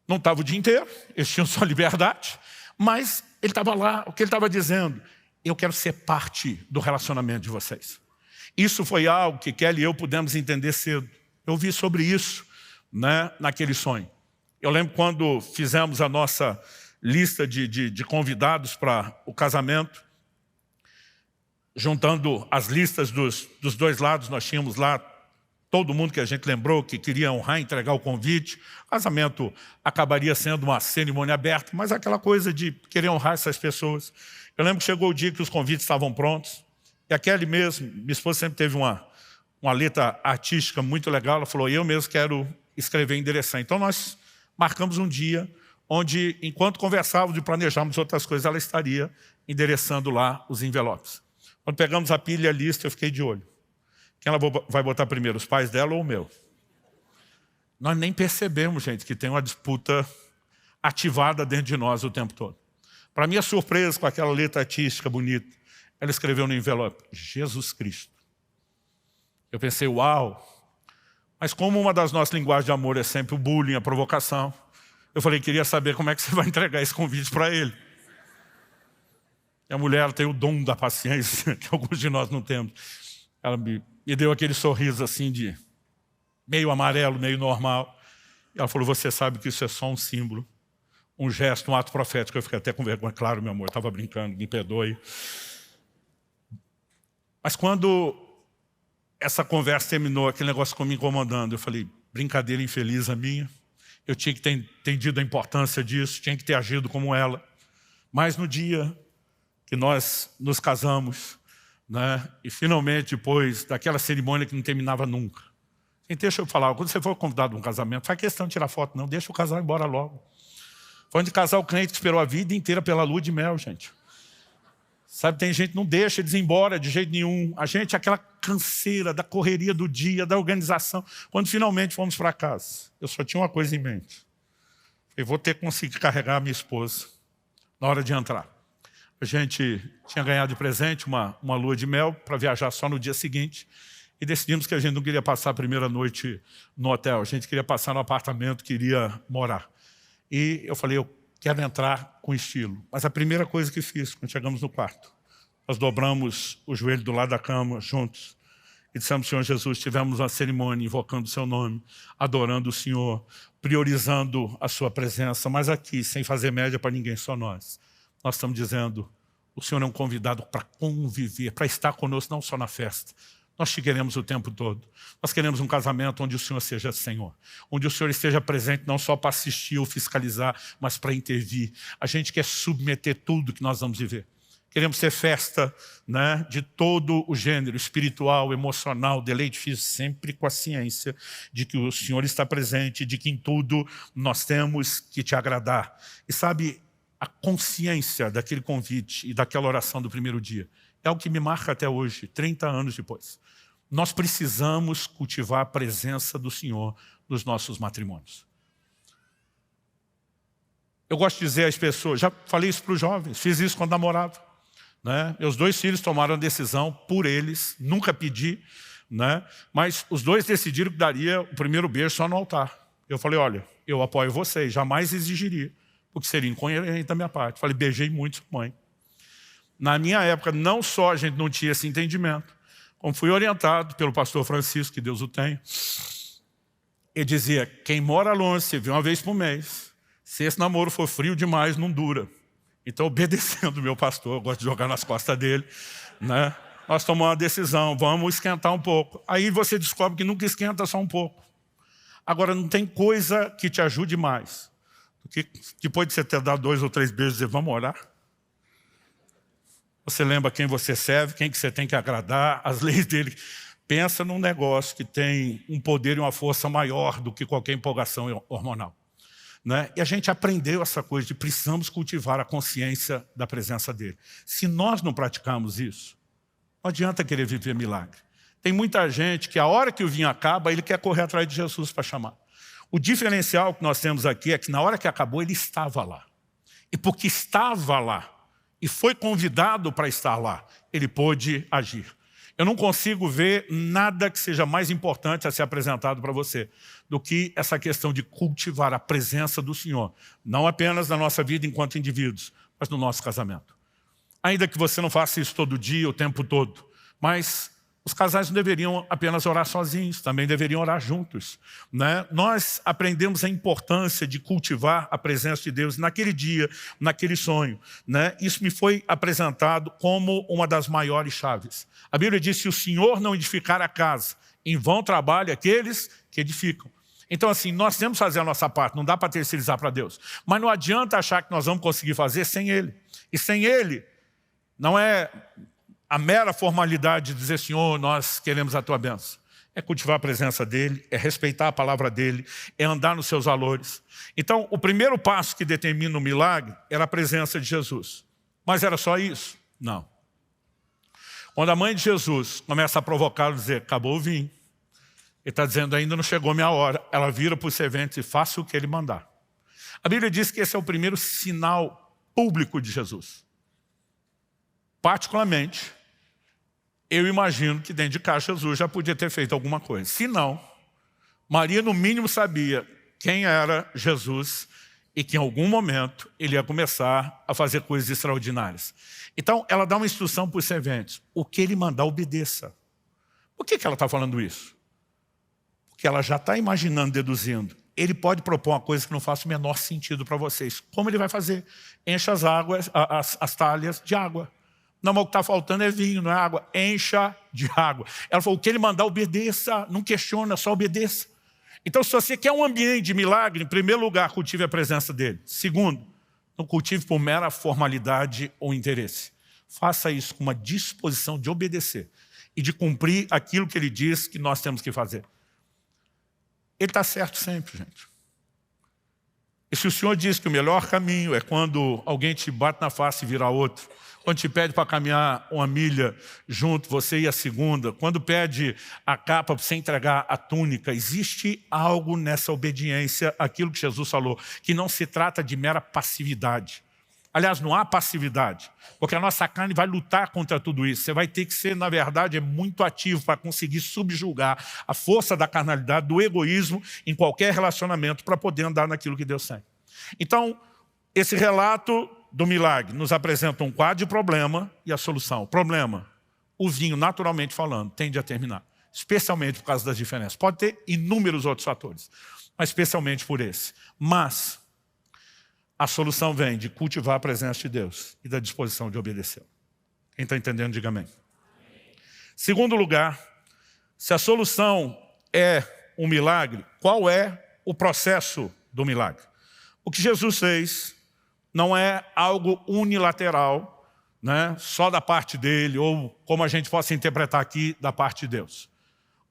Não estava o dia inteiro, eles tinham sua liberdade, mas ele estava lá, o que ele estava dizendo? Eu quero ser parte do relacionamento de vocês. Isso foi algo que Kelly e eu pudemos entender cedo. Eu vi sobre isso, né, naquele sonho. Eu lembro quando fizemos a nossa lista de convidados para o casamento, juntando as listas dos dois lados, nós tínhamos lá todo mundo que a gente lembrou que queria honrar, entregar o convite. O casamento acabaria sendo uma cerimônia aberta, mas aquela coisa de querer honrar essas pessoas. Eu lembro que chegou o dia que os convites estavam prontos, e aquele mesmo, minha esposa sempre teve uma letra artística muito legal, ela falou, eu mesmo quero escrever e endereçar. Então nós marcamos um dia onde, enquanto conversávamos e planejávamos outras coisas, ela estaria endereçando lá os envelopes. Quando pegamos a pilha e a lista, eu fiquei de olho. Quem ela vai botar primeiro, os pais dela ou o meu? Nós nem percebemos, gente, que tem uma disputa ativada dentro de nós o tempo todo. Para minha surpresa, com aquela letra artística bonita, ela escreveu no envelope, Jesus Cristo. Eu pensei, uau! Mas como uma das nossas linguagens de amor é sempre o bullying, a provocação, eu falei, queria saber como é que você vai entregar esse convite para ele. E a mulher ela tem o dom da paciência, que alguns de nós não temos. Ela me deu aquele sorriso assim de meio amarelo, meio normal. E ela falou, você sabe que isso é só um símbolo, um gesto, um ato profético. Eu fiquei até com vergonha. Claro, meu amor, eu estava brincando, me perdoe. Mas quando essa conversa terminou, aquele negócio ficou me incomodando. Eu falei, brincadeira infeliz a minha. Eu tinha que ter entendido a importância disso, tinha que ter agido como ela. Mas no dia que nós nos casamos, né, e finalmente depois daquela cerimônia que não terminava nunca. E deixa eu falar, quando você for convidado a um casamento, faz questão de tirar foto, não, deixa o casal ir embora logo. Foi onde casar o crente que esperou a vida inteira pela lua de mel, gente. Sabe, tem gente que não deixa eles ir embora de jeito nenhum. A gente, aquela canseira da correria do dia, da organização. Quando finalmente fomos para casa, eu só tinha uma coisa em mente. Eu vou ter que conseguir carregar a minha esposa na hora de entrar. A gente tinha ganhado de presente uma lua de mel para viajar só no dia seguinte. E decidimos que a gente não queria passar a primeira noite no hotel. A gente queria passar no apartamento, queria morar. E eu falei, eu quero entrar com estilo. Mas a primeira coisa que fiz, quando chegamos no quarto, nós dobramos o joelho do lado da cama, juntos, e dissemos, Senhor Jesus, tivemos uma cerimônia invocando o seu nome, adorando o Senhor, priorizando a sua presença, mas aqui, sem fazer média para ninguém, só nós. Nós estamos dizendo, o Senhor é um convidado para conviver, para estar conosco, não só na festa. Nós te queremos o tempo todo. Nós queremos um casamento onde o Senhor seja Senhor. Onde o Senhor esteja presente não só para assistir ou fiscalizar, mas para intervir. A gente quer submeter tudo que nós vamos viver. Queremos ser festa, né, de todo o gênero, espiritual, emocional, deleite físico, sempre com a ciência de que o Senhor está presente, de que em tudo nós temos que te agradar. E sabe, a consciência daquele convite e daquela oração do primeiro dia é o que me marca até hoje, 30 anos depois. Nós precisamos cultivar a presença do Senhor nos nossos matrimônios. Eu gosto de dizer às pessoas, já falei isso para os jovens, fiz isso quando namorava. Né? Meus 2 filhos tomaram a decisão por eles, nunca pedi, né? Mas os 2 decidiram que daria o primeiro beijo só no altar. Eu falei, olha, eu apoio vocês, jamais exigiria, porque seria incoerente da minha parte. Falei, beijei muito sua mãe. Na minha época, não só a gente não tinha esse entendimento, como fui orientado pelo pastor Francisco, que Deus o tenha, ele dizia, quem mora longe, se vê uma vez por mês, se esse namoro for frio demais, não dura. Então, obedecendo o meu pastor, eu gosto de jogar nas costas dele, né? Nós tomamos uma decisão, vamos esquentar um pouco. Aí você descobre que nunca esquenta só um pouco. Agora, não tem coisa que te ajude mais do que depois de você ter dado 2 ou 3 beijos, dizer, vamos orar? Você lembra quem você serve, quem que você tem que agradar, as leis dele. Pensa num negócio que tem um poder e uma força maior do que qualquer empolgação hormonal. Né? E a gente aprendeu essa coisa de precisamos cultivar a consciência da presença dele. Se nós não praticarmos isso, não adianta querer viver milagre. Tem muita gente que a hora que o vinho acaba, ele quer correr atrás de Jesus para chamar. O diferencial que nós temos aqui é que na hora que acabou, ele estava lá. E porque estava lá, e foi convidado para estar lá, ele pôde agir. Eu não consigo ver nada que seja mais importante a ser apresentado para você do que essa questão de cultivar a presença do Senhor, não apenas na nossa vida enquanto indivíduos, mas no nosso casamento. Ainda que você não faça isso todo dia, o tempo todo, mas os casais não deveriam apenas orar sozinhos, também deveriam orar juntos. Né? Nós aprendemos a importância de cultivar a presença de Deus naquele dia, naquele sonho. Né? Isso me foi apresentado como uma das maiores chaves. A Bíblia diz, se o Senhor não edificar a casa, em vão trabalham aqueles que edificam. Então, assim, nós temos que fazer a nossa parte, não dá para terceirizar para Deus. Mas não adianta achar que nós vamos conseguir fazer sem Ele. E sem Ele, não é a mera formalidade de dizer, Senhor, nós queremos a Tua bênção. É cultivar a presença dEle, é respeitar a palavra dEle, é andar nos seus valores. Então, o primeiro passo que determina o milagre era a presença de Jesus. Mas era só isso? Não. Quando a mãe de Jesus começa a provocá-lo, dizer, acabou o vinho. Ele está dizendo, ainda não chegou a minha hora. Ela vira para os serventes e faça o que ele mandar. A Bíblia diz que esse é o primeiro sinal público de Jesus. Particularmente, eu imagino que dentro de casa Jesus já podia ter feito alguma coisa. Se não, Maria no mínimo sabia quem era Jesus e que em algum momento ele ia começar a fazer coisas extraordinárias. Então, ela dá uma instrução para os serventes. O que ele mandar, obedeça. Por que ela está falando isso? Porque ela já está imaginando, deduzindo. Ele pode propor uma coisa que não faça o menor sentido para vocês. Como ele vai fazer? Encha as águas, as talhas de água. Não, mas o que está faltando é vinho, não é água. Encha de água. Ela falou, o que ele mandar, obedeça. Não questiona, só obedeça. Então, se você quer um ambiente de milagre, em primeiro lugar, cultive a presença dele. Segundo, não cultive por mera formalidade ou interesse. Faça isso com uma disposição de obedecer e de cumprir aquilo que ele diz que nós temos que fazer. Ele está certo sempre, gente. E se o Senhor diz que o melhor caminho é quando alguém te bate na face e vira outro, quando te pede para caminhar 1 milha junto, você e a segunda, quando pede a capa para você entregar a túnica, existe algo nessa obediência àquilo que Jesus falou, que não se trata de mera passividade. Aliás, não há passividade, porque a nossa carne vai lutar contra tudo isso. Você vai ter que ser, na verdade, muito ativo para conseguir subjugar a força da carnalidade, do egoísmo em qualquer relacionamento para poder andar naquilo que Deus tem. Então, esse relato do milagre nos apresenta um quadro de problema e a solução. O problema, o vinho, naturalmente falando, tende a terminar, especialmente por causa das diferenças. Pode ter inúmeros outros fatores, mas especialmente por esse. Mas a solução vem de cultivar a presença de Deus e da disposição de obedecer. Quem está entendendo, diga amém. Segundo lugar, se a solução é um milagre, qual é o processo do milagre? O que Jesus fez não é algo unilateral, né, só da parte dele, ou como a gente possa interpretar aqui, da parte de Deus.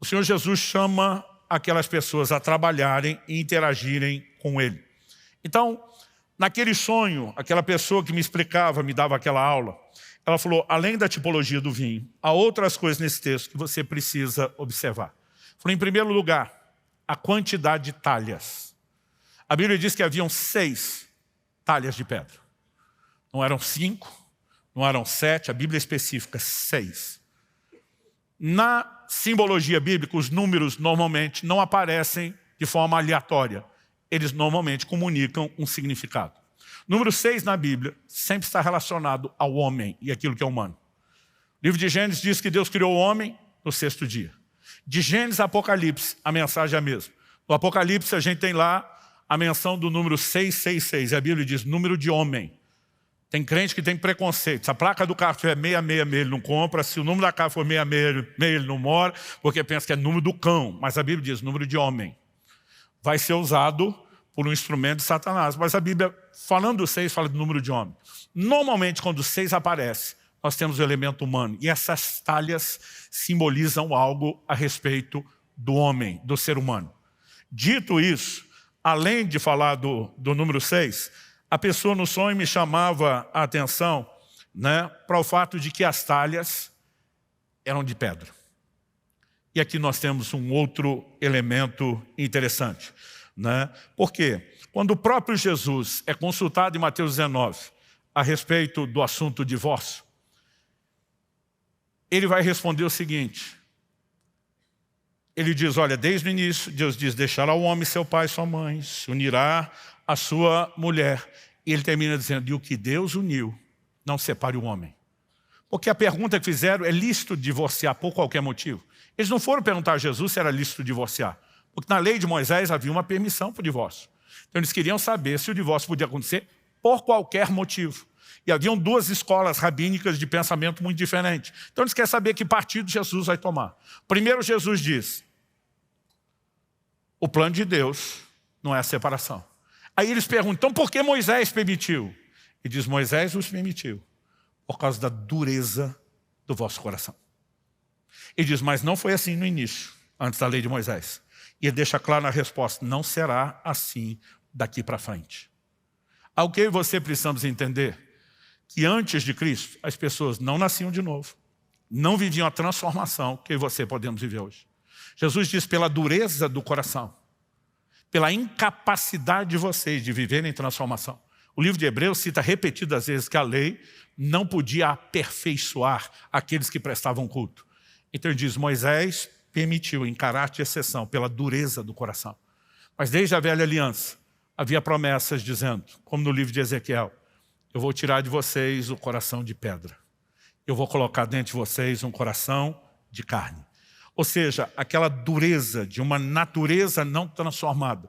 O Senhor Jesus chama aquelas pessoas a trabalharem e interagirem com Ele. Então, naquele sonho, aquela pessoa que me explicava, me dava aquela aula, ela falou, além da tipologia do vinho, há outras coisas nesse texto que você precisa observar. Falou, em primeiro lugar, a quantidade de talhas. A Bíblia diz que haviam 6 talhas de pedra. Não eram 5, não eram 7, a Bíblia é específica, 6. Na simbologia bíblica, os números normalmente não aparecem de forma aleatória. Eles normalmente comunicam um significado. Número 6 na Bíblia sempre está relacionado ao homem e aquilo que é humano. O livro de Gênesis diz que Deus criou o homem no 6º dia. De Gênesis a Apocalipse, a mensagem é a mesma. No Apocalipse a gente tem lá a menção do número 666. E a Bíblia diz número de homem. Tem crente que tem preconceito. Se a placa do carro tiver 666, ele não compra. Se o número da casa for 666, ele não mora, porque pensa que é número do cão. Mas a Bíblia diz número de homem. Vai ser usado por um instrumento de Satanás. Mas a Bíblia, falando do 6, fala do número de homem. Normalmente, quando o 6 aparece, nós temos o elemento humano. E essas talhas simbolizam algo a respeito do homem, do ser humano. Dito isso, além de falar do número 6, a pessoa no sonho me chamava a atenção, né, para o fato de que as talhas eram de pedra. E aqui nós temos um outro elemento interessante. Né? Porque quando o próprio Jesus é consultado em Mateus 19 a respeito do assunto divórcio, ele vai responder o seguinte. Ele diz, olha, desde o início, Deus diz, deixará o homem seu pai e sua mãe, se unirá à sua mulher. E ele termina dizendo, e o que Deus uniu, não separe o homem. Porque a pergunta que fizeram é lícito divorciar por qualquer motivo. Eles não foram perguntar a Jesus se era lícito divorciar. Porque na lei de Moisés havia uma permissão para o divórcio. Então eles queriam saber se o divórcio podia acontecer por qualquer motivo. E haviam 2 escolas rabínicas de pensamento muito diferentes. Então eles querem saber que partido Jesus vai tomar. Primeiro Jesus diz, o plano de Deus não é a separação. Aí eles perguntam, então por que Moisés permitiu? E diz, Moisés os permitiu por causa da dureza do vosso coração. E diz, mas não foi assim no início, antes da lei de Moisés. E ele deixa claro na resposta, não será assim daqui para frente. Ao que você precisamos entender que antes de Cristo, as pessoas não nasciam de novo, não viviam a transformação que você podemos viver hoje. Jesus diz, pela dureza do coração, pela incapacidade de vocês de viverem transformação. O livro de Hebreus cita repetidas vezes que a lei não podia aperfeiçoar aqueles que prestavam culto. Então ele diz, Moisés permitiu em caráter de exceção, pela dureza do coração. Mas desde a velha aliança, havia promessas dizendo, como no livro de Ezequiel, eu vou tirar de vocês o coração de pedra. Eu vou colocar dentro de vocês um coração de carne. Ou seja, aquela dureza de uma natureza não transformada,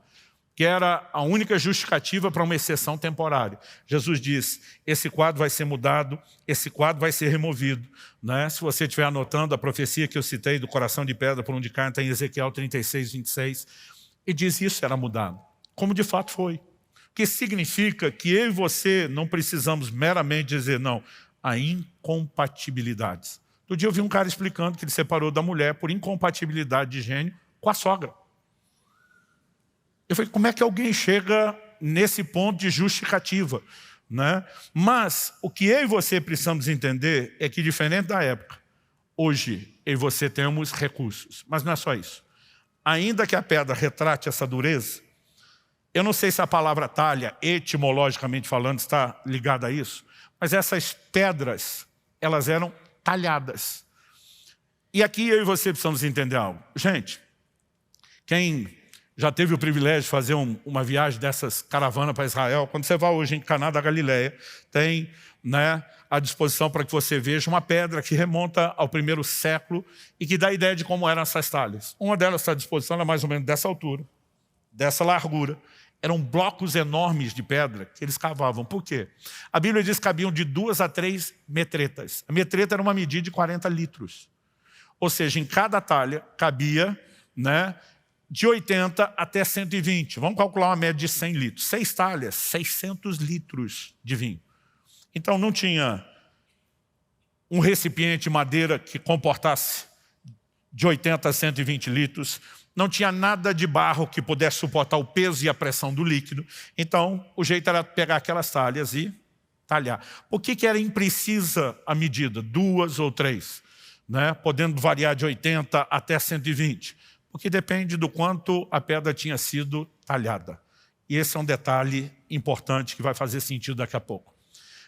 que era a única justificativa para uma exceção temporária. Jesus diz, esse quadro vai ser mudado, esse quadro vai ser removido. Né? Se você estiver anotando a profecia que eu citei do coração de pedra por um de carne, está em Ezequiel 36, 26, e diz isso era mudado, como de fato foi. O que significa que eu e você não precisamos meramente dizer não, há incompatibilidades. Outro dia eu vi um cara explicando que ele separou da mulher por incompatibilidade de gênio com a sogra. Eu falei, como é que alguém chega nesse ponto de justificativa? Né? Mas o que eu e você precisamos entender é que, diferente da época, hoje eu e você temos recursos. Mas não é só isso. Ainda que a pedra retrate essa dureza, eu não sei se a palavra talha, etimologicamente falando, está ligada a isso, mas essas pedras, elas eram talhadas. E aqui eu e você precisamos entender algo. Gente, quem já teve o privilégio de fazer uma viagem dessas caravanas para Israel, quando você vai hoje em Caná da Galileia, tem, né, à disposição para que você veja uma pedra que remonta ao 1º século e que dá ideia de como eram essas talhas. Uma delas está à disposição, é mais ou menos dessa altura, dessa largura. Eram blocos enormes de pedra que eles cavavam. Por quê? A Bíblia diz que cabiam de 2 a 3 metretas. A metreta era uma medida de 40 litros. Ou seja, em cada talha cabia, né, de 80 até 120. Vamos calcular uma média de 100 litros. 6 talhas, 600 litros de vinho. Então não tinha um recipiente de madeira que comportasse de 80 a 120 litros. Não tinha nada de barro que pudesse suportar o peso e a pressão do líquido. Então, o jeito era pegar aquelas talhas e talhar. Por que era imprecisa a medida? 2 ou 3, né? Podendo variar de 80 até 120. Porque depende do quanto a pedra tinha sido talhada. E esse é um detalhe importante que vai fazer sentido daqui a pouco.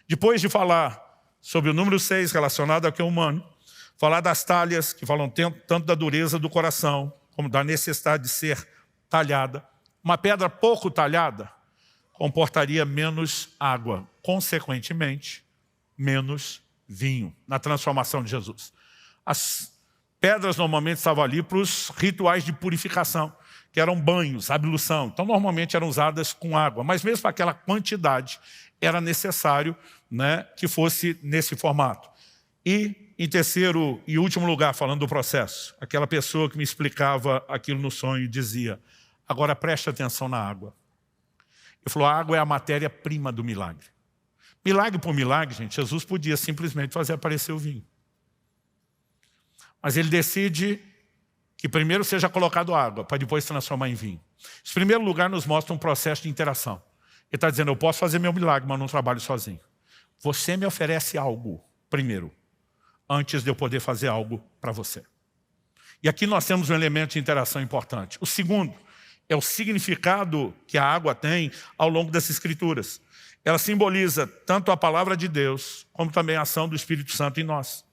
Depois de falar sobre o número 6 relacionado ao que é humano, falar das talhas, que falam tanto da dureza do coração, como da necessidade de ser talhada. Uma pedra pouco talhada comportaria menos água, consequentemente, menos vinho, na transformação de Jesus. As pedras normalmente estavam ali para os rituais de purificação, que eram banhos, ablução. Então, normalmente eram usadas com água, mas mesmo para aquela quantidade, era necessário, né, que fosse nesse formato. E, em terceiro e último lugar, falando do processo, aquela pessoa que me explicava aquilo no sonho dizia: agora preste atenção na água. Ele falou: a água é a matéria-prima do milagre. Milagre por milagre, gente, Jesus podia simplesmente fazer aparecer o vinho. Mas ele decide que primeiro seja colocado água, para depois se transformar em vinho. Em primeiro lugar, nos mostra um processo de interação. Ele está dizendo: eu posso fazer meu milagre, mas não trabalho sozinho. Você me oferece algo primeiro, antes de eu poder fazer algo para você. E aqui nós temos um elemento de interação importante. O segundo é o significado que a água tem ao longo das Escrituras. Ela simboliza tanto a palavra de Deus, como também a ação do Espírito Santo em nós.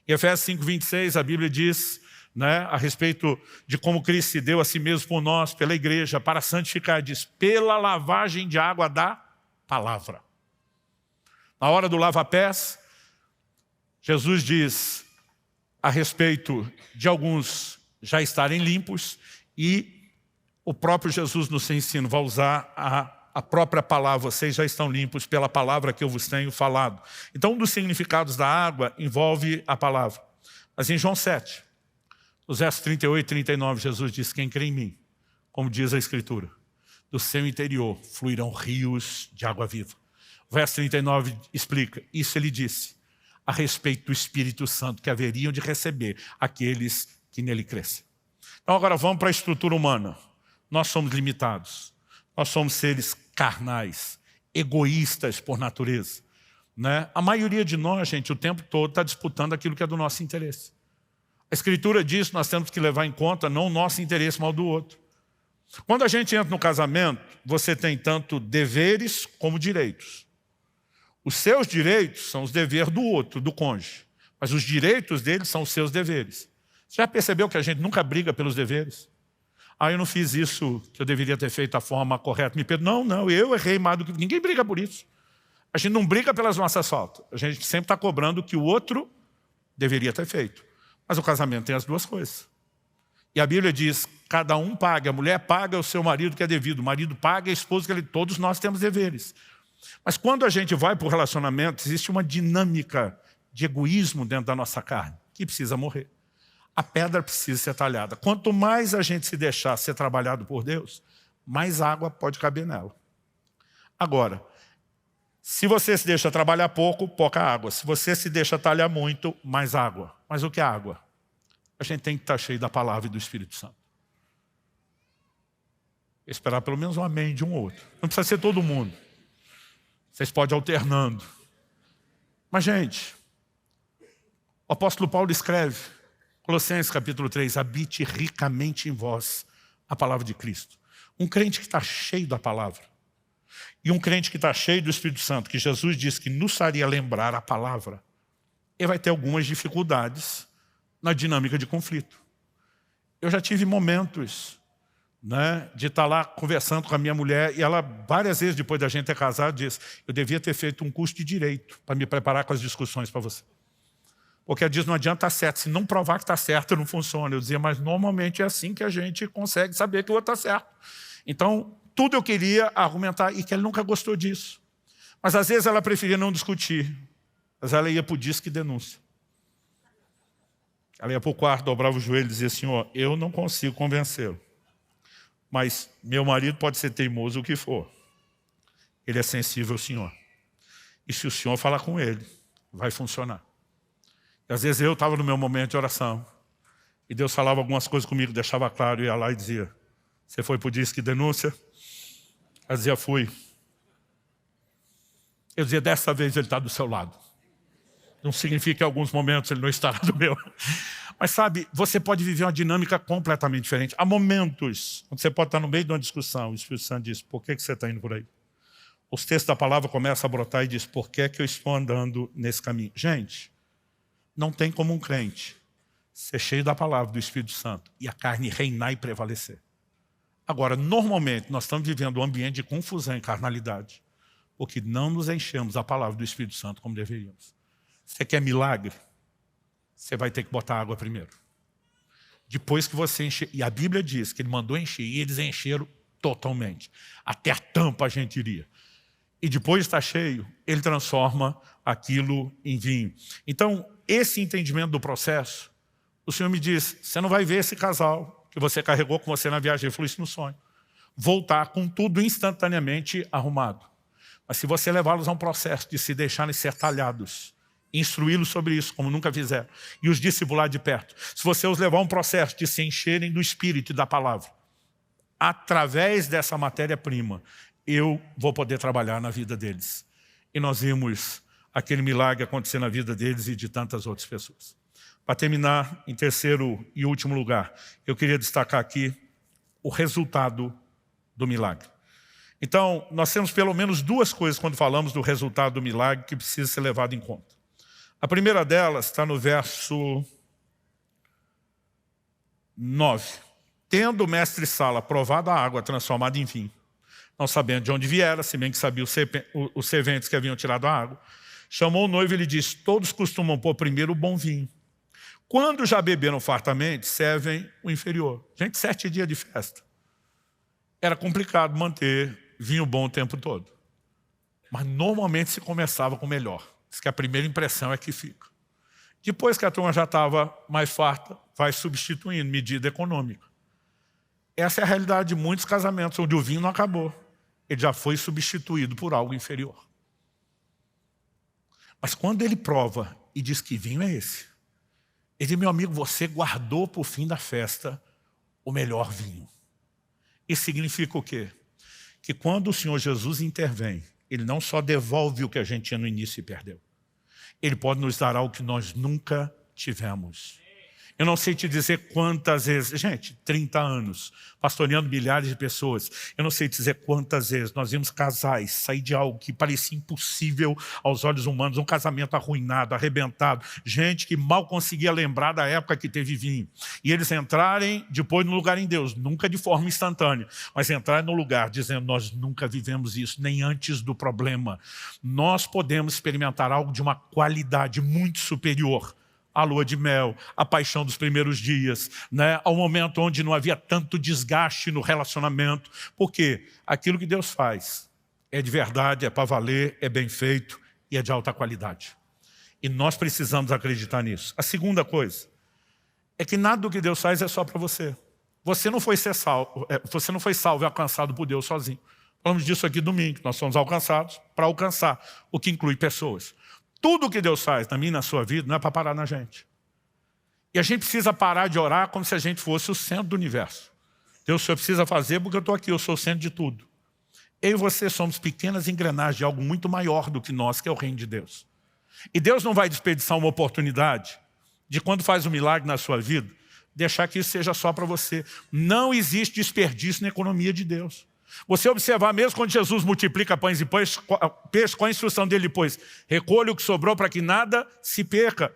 Em Efésios 5:26, a Bíblia diz, né, a respeito de como Cristo se deu a si mesmo por nós, pela igreja, para santificar, diz: pela lavagem de água da palavra. Na hora do lava-pés, Jesus diz a respeito de alguns já estarem limpos, e o próprio Jesus nos ensina, vai usar a própria palavra: vocês já estão limpos pela palavra que eu vos tenho falado. Então, um dos significados da água envolve a palavra. Mas em João 7, nos versos 38 e 39, Jesus diz: quem crê em mim, como diz a Escritura, do seu interior fluirão rios de água viva. O verso 39 explica: isso ele disse a respeito do Espírito Santo que haveriam de receber aqueles que nele crescem. Então agora vamos para a estrutura humana. Nós somos limitados. Nós somos seres carnais, egoístas por natureza, né? A maioria de nós, gente, o tempo todo está disputando aquilo que é do nosso interesse. A Escritura diz que nós temos que levar em conta não o nosso interesse, mas o do outro. Quando a gente entra no casamento, você tem tanto deveres como direitos. Os seus direitos são os deveres do outro, do cônjuge. Mas os direitos dele são os seus deveres. Você já percebeu que a gente nunca briga pelos deveres? Eu não fiz isso que eu deveria ter feito da forma correta. Me perdoa. Não, eu errei mais do que... Ninguém briga por isso. A gente não briga pelas nossas faltas. A gente sempre está cobrando o que o outro deveria ter feito. Mas o casamento tem as duas coisas. E a Bíblia diz: cada um paga. A mulher paga o seu marido que é devido. O marido paga a esposa que é devido. Todos nós temos deveres. Mas quando a gente vai para o relacionamento, existe uma dinâmica de egoísmo dentro da nossa carne, que precisa morrer. A pedra precisa ser talhada. Quanto mais a gente se deixar ser trabalhado por Deus, mais água pode caber nela. Agora, se você se deixa trabalhar pouco, pouca água. Se você se deixa talhar muito, mais água. Mas o que é água? A gente tem que estar cheio da palavra e do Espírito Santo. Esperar pelo menos um amém de um ou outro. Não precisa ser todo mundo. Vocês podem ir alternando. Mas, gente, o apóstolo Paulo escreve, Colossenses capítulo 3, habite ricamente em vós a palavra de Cristo. Um crente que está cheio da palavra, e um crente que está cheio do Espírito Santo, que Jesus disse que nos faria lembrar a palavra, ele vai ter algumas dificuldades na dinâmica de conflito. Eu já tive momentos, né, de estar lá conversando com a minha mulher, e ela, várias vezes depois da gente ter casado, disse: eu devia ter feito um curso de direito para me preparar com as discussões para você. Porque ela diz: não adianta estar certo, se não provar que está certo, não funciona. Eu dizia: mas normalmente é assim que a gente consegue saber que o outro está certo. Então, tudo eu queria argumentar, e que ele nunca gostou disso. Mas às vezes ela preferia não discutir, mas ela ia para o disque e denúncia. Ela ia para o quarto, dobrava o joelho e dizia: Senhor, eu não consigo convencê-lo. Mas meu marido pode ser teimoso o que for. Ele é sensível ao Senhor. E se o Senhor falar com ele, vai funcionar. E às vezes eu estava no meu momento de oração, e Deus falava algumas coisas comigo, deixava claro, ia lá e dizia: você foi para o disque denúncia? Ela dizia: fui. Eu dizia: dessa vez ele está do seu lado. Não significa que em alguns momentos ele não estará do meu. Mas sabe, você pode viver uma dinâmica completamente diferente. Há momentos onde você pode estar no meio de uma discussão, o Espírito Santo diz: por que você está indo por aí? os textos da palavra começam a brotar e diz, por que é que eu estou andando nesse caminho? Gente, não tem como um crente ser cheio da palavra, do Espírito Santo, e a carne reinar e prevalecer. Agora, normalmente, nós estamos vivendo um ambiente de confusão e carnalidade, porque não nos enchemos a palavra do Espírito Santo como deveríamos. Você quer milagre? Você vai ter que botar água primeiro. Depois que você encher, e a Bíblia diz que ele mandou encher, e eles encheram totalmente. Até a tampa a gente iria. E depois de estar cheio, ele transforma aquilo em vinho. Então, esse entendimento do processo, o Senhor me diz, você não vai ver esse casal que você carregou com você na viagem, ele falou isso no sonho, voltar com tudo instantaneamente arrumado. Mas se você levá-los a um processo de se deixarem ser talhados, instruí-los sobre isso, como nunca fizeram, e os discipular de perto, se você os levar a um processo de se encherem do Espírito e da palavra, através dessa matéria-prima, eu vou poder trabalhar na vida deles. E nós vimos aquele milagre acontecer na vida deles e de tantas outras pessoas. Para terminar, em terceiro e último lugar, eu queria destacar aqui o resultado do milagre. Então, nós temos pelo menos duas coisas quando falamos do resultado do milagre que precisa ser levado em conta. A primeira delas está no verso 9. Tendo o mestre Sala provado a água transformada em vinho, não sabendo de onde viera, se bem que sabia os serventes que haviam tirado a água, chamou o noivo e lhe disse, todos costumam pôr primeiro o bom vinho. Quando já beberam fartamente, servem o inferior. Gente, 7 dias de festa. Era complicado manter vinho bom o tempo todo. Mas normalmente se começava com o melhor. Diz que a primeira impressão é que fica. Depois que a turma já estava mais farta, vai substituindo, medida econômica. Essa é a realidade de muitos casamentos, onde o vinho não acabou. Ele já foi substituído por algo inferior. Mas quando ele prova e diz que vinho é esse, ele diz, meu amigo, você guardou para o fim da festa o melhor vinho. Isso significa o quê? Que quando o Senhor Jesus intervém, Ele não só devolve o que a gente tinha no início e perdeu. Ele pode nos dar algo que nós nunca tivemos. Eu não sei te dizer quantas vezes, gente, 30 anos, pastoreando milhares de pessoas, eu não sei te dizer quantas vezes nós vimos casais sair de algo que parecia impossível aos olhos humanos, um casamento arruinado, arrebentado, gente que mal conseguia lembrar da época que teve vinho. E eles entrarem depois no lugar em Deus, nunca de forma instantânea, mas entrarem no lugar dizendo, nós nunca vivemos isso, nem antes do problema. Nós podemos experimentar algo de uma qualidade muito superior a lua de mel, a paixão dos primeiros dias, né? Ao momento onde não havia tanto desgaste no relacionamento. Porque aquilo que Deus faz é de verdade, é para valer, é bem feito e é de alta qualidade. E nós precisamos acreditar nisso. A segunda coisa é que nada do que Deus faz é só para você. Você não foi salvo e alcançado por Deus sozinho. Falamos disso aqui domingo, nós somos alcançados para alcançar, o que inclui pessoas. Tudo o que Deus faz na minha e na sua vida não é para parar na gente. E a gente precisa parar de orar como se a gente fosse o centro do universo. Deus, o Senhor precisa fazer porque eu estou aqui, eu sou o centro de tudo. Eu e você somos pequenas engrenagens de algo muito maior do que nós, que é o reino de Deus. E Deus não vai desperdiçar uma oportunidade de, quando faz um milagre na sua vida, deixar que isso seja só para você. Não existe desperdício na economia de Deus. Você observar mesmo quando Jesus multiplica pães e peixes, com a instrução dele depois, recolha o que sobrou para que nada se perca.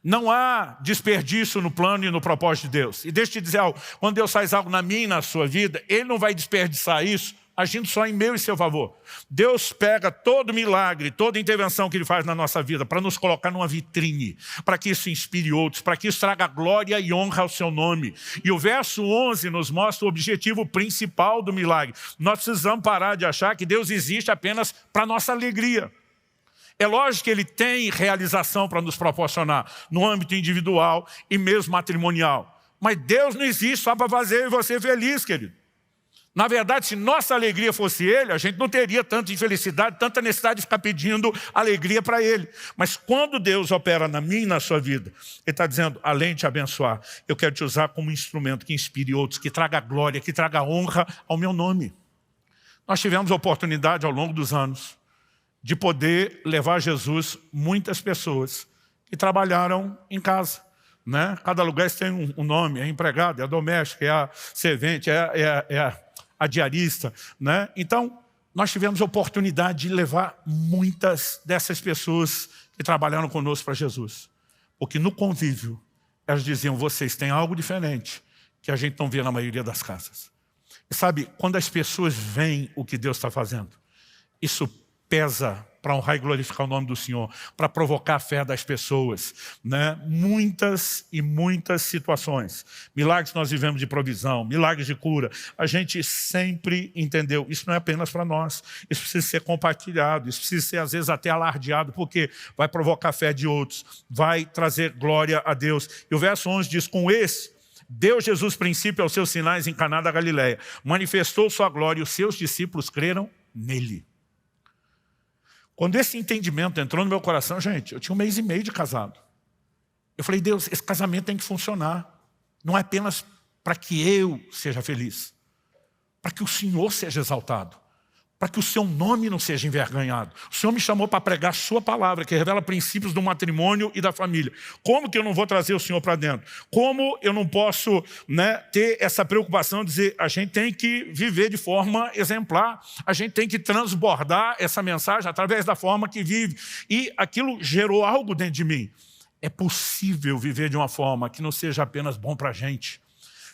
Não há desperdício no plano e no propósito de Deus. E deixa eu te dizer algo, quando Deus faz algo na minha e na sua vida, Ele não vai desperdiçar isso agindo só em meu e seu favor. Deus pega todo milagre, toda intervenção que Ele faz na nossa vida para nos colocar numa vitrine, para que isso inspire outros, para que isso traga glória e honra ao seu nome. E o verso 11 nos mostra o objetivo principal do milagre. Nós precisamos parar de achar que Deus existe apenas para nossa alegria. É lógico que Ele tem realização para nos proporcionar no âmbito individual e mesmo matrimonial. Mas Deus não existe só para fazer eu e você feliz, querido. Na verdade, se nossa alegria fosse Ele, a gente não teria tanta infelicidade, tanta necessidade de ficar pedindo alegria para Ele. Mas quando Deus opera na minha e na sua vida, Ele está dizendo, além de te abençoar, eu quero te usar como instrumento que inspire outros, que traga glória, que traga honra ao meu nome. Nós tivemos a oportunidade ao longo dos anos de poder levar a Jesus muitas pessoas que trabalharam em casa. Né? Cada lugar tem um nome, é empregado, é a doméstica, é a servente, é a diarista. Né? Então, Nós tivemos a oportunidade de levar muitas dessas pessoas que trabalharam conosco para Jesus. Porque no convívio, elas diziam, vocês têm algo diferente que a gente não vê na maioria das casas. E sabe, quando as pessoas veem o que Deus está fazendo, isso pesa para honrar e glorificar o nome do Senhor, para provocar a fé das pessoas, né? Muitas e muitas situações. Milagres nós vivemos de provisão, milagres de cura. A gente sempre entendeu, isso não é apenas para nós, isso precisa ser compartilhado, isso precisa ser às vezes até alardeado, porque vai provocar a fé de outros, vai trazer glória a Deus. E o verso 11 diz, com esse, deu Jesus princípio aos seus sinais em Caná da Galileia, manifestou sua glória e os seus discípulos creram nele. Quando esse entendimento entrou no meu coração, gente, eu tinha 1 mês e meio de casado. Eu falei, Deus, esse casamento tem que funcionar. Não é apenas para que eu seja feliz, para que o Senhor seja exaltado, para que o seu nome não seja envergonhado. O Senhor me chamou para pregar a sua palavra, que revela princípios do matrimônio e da família. Como que eu não vou trazer o Senhor para dentro? Como eu não posso, né, ter essa preocupação de dizer, a gente tem que viver de forma exemplar, a gente tem que transbordar essa mensagem através da forma que vive. E aquilo gerou algo dentro de mim. É possível viver de uma forma que não seja apenas bom para a gente,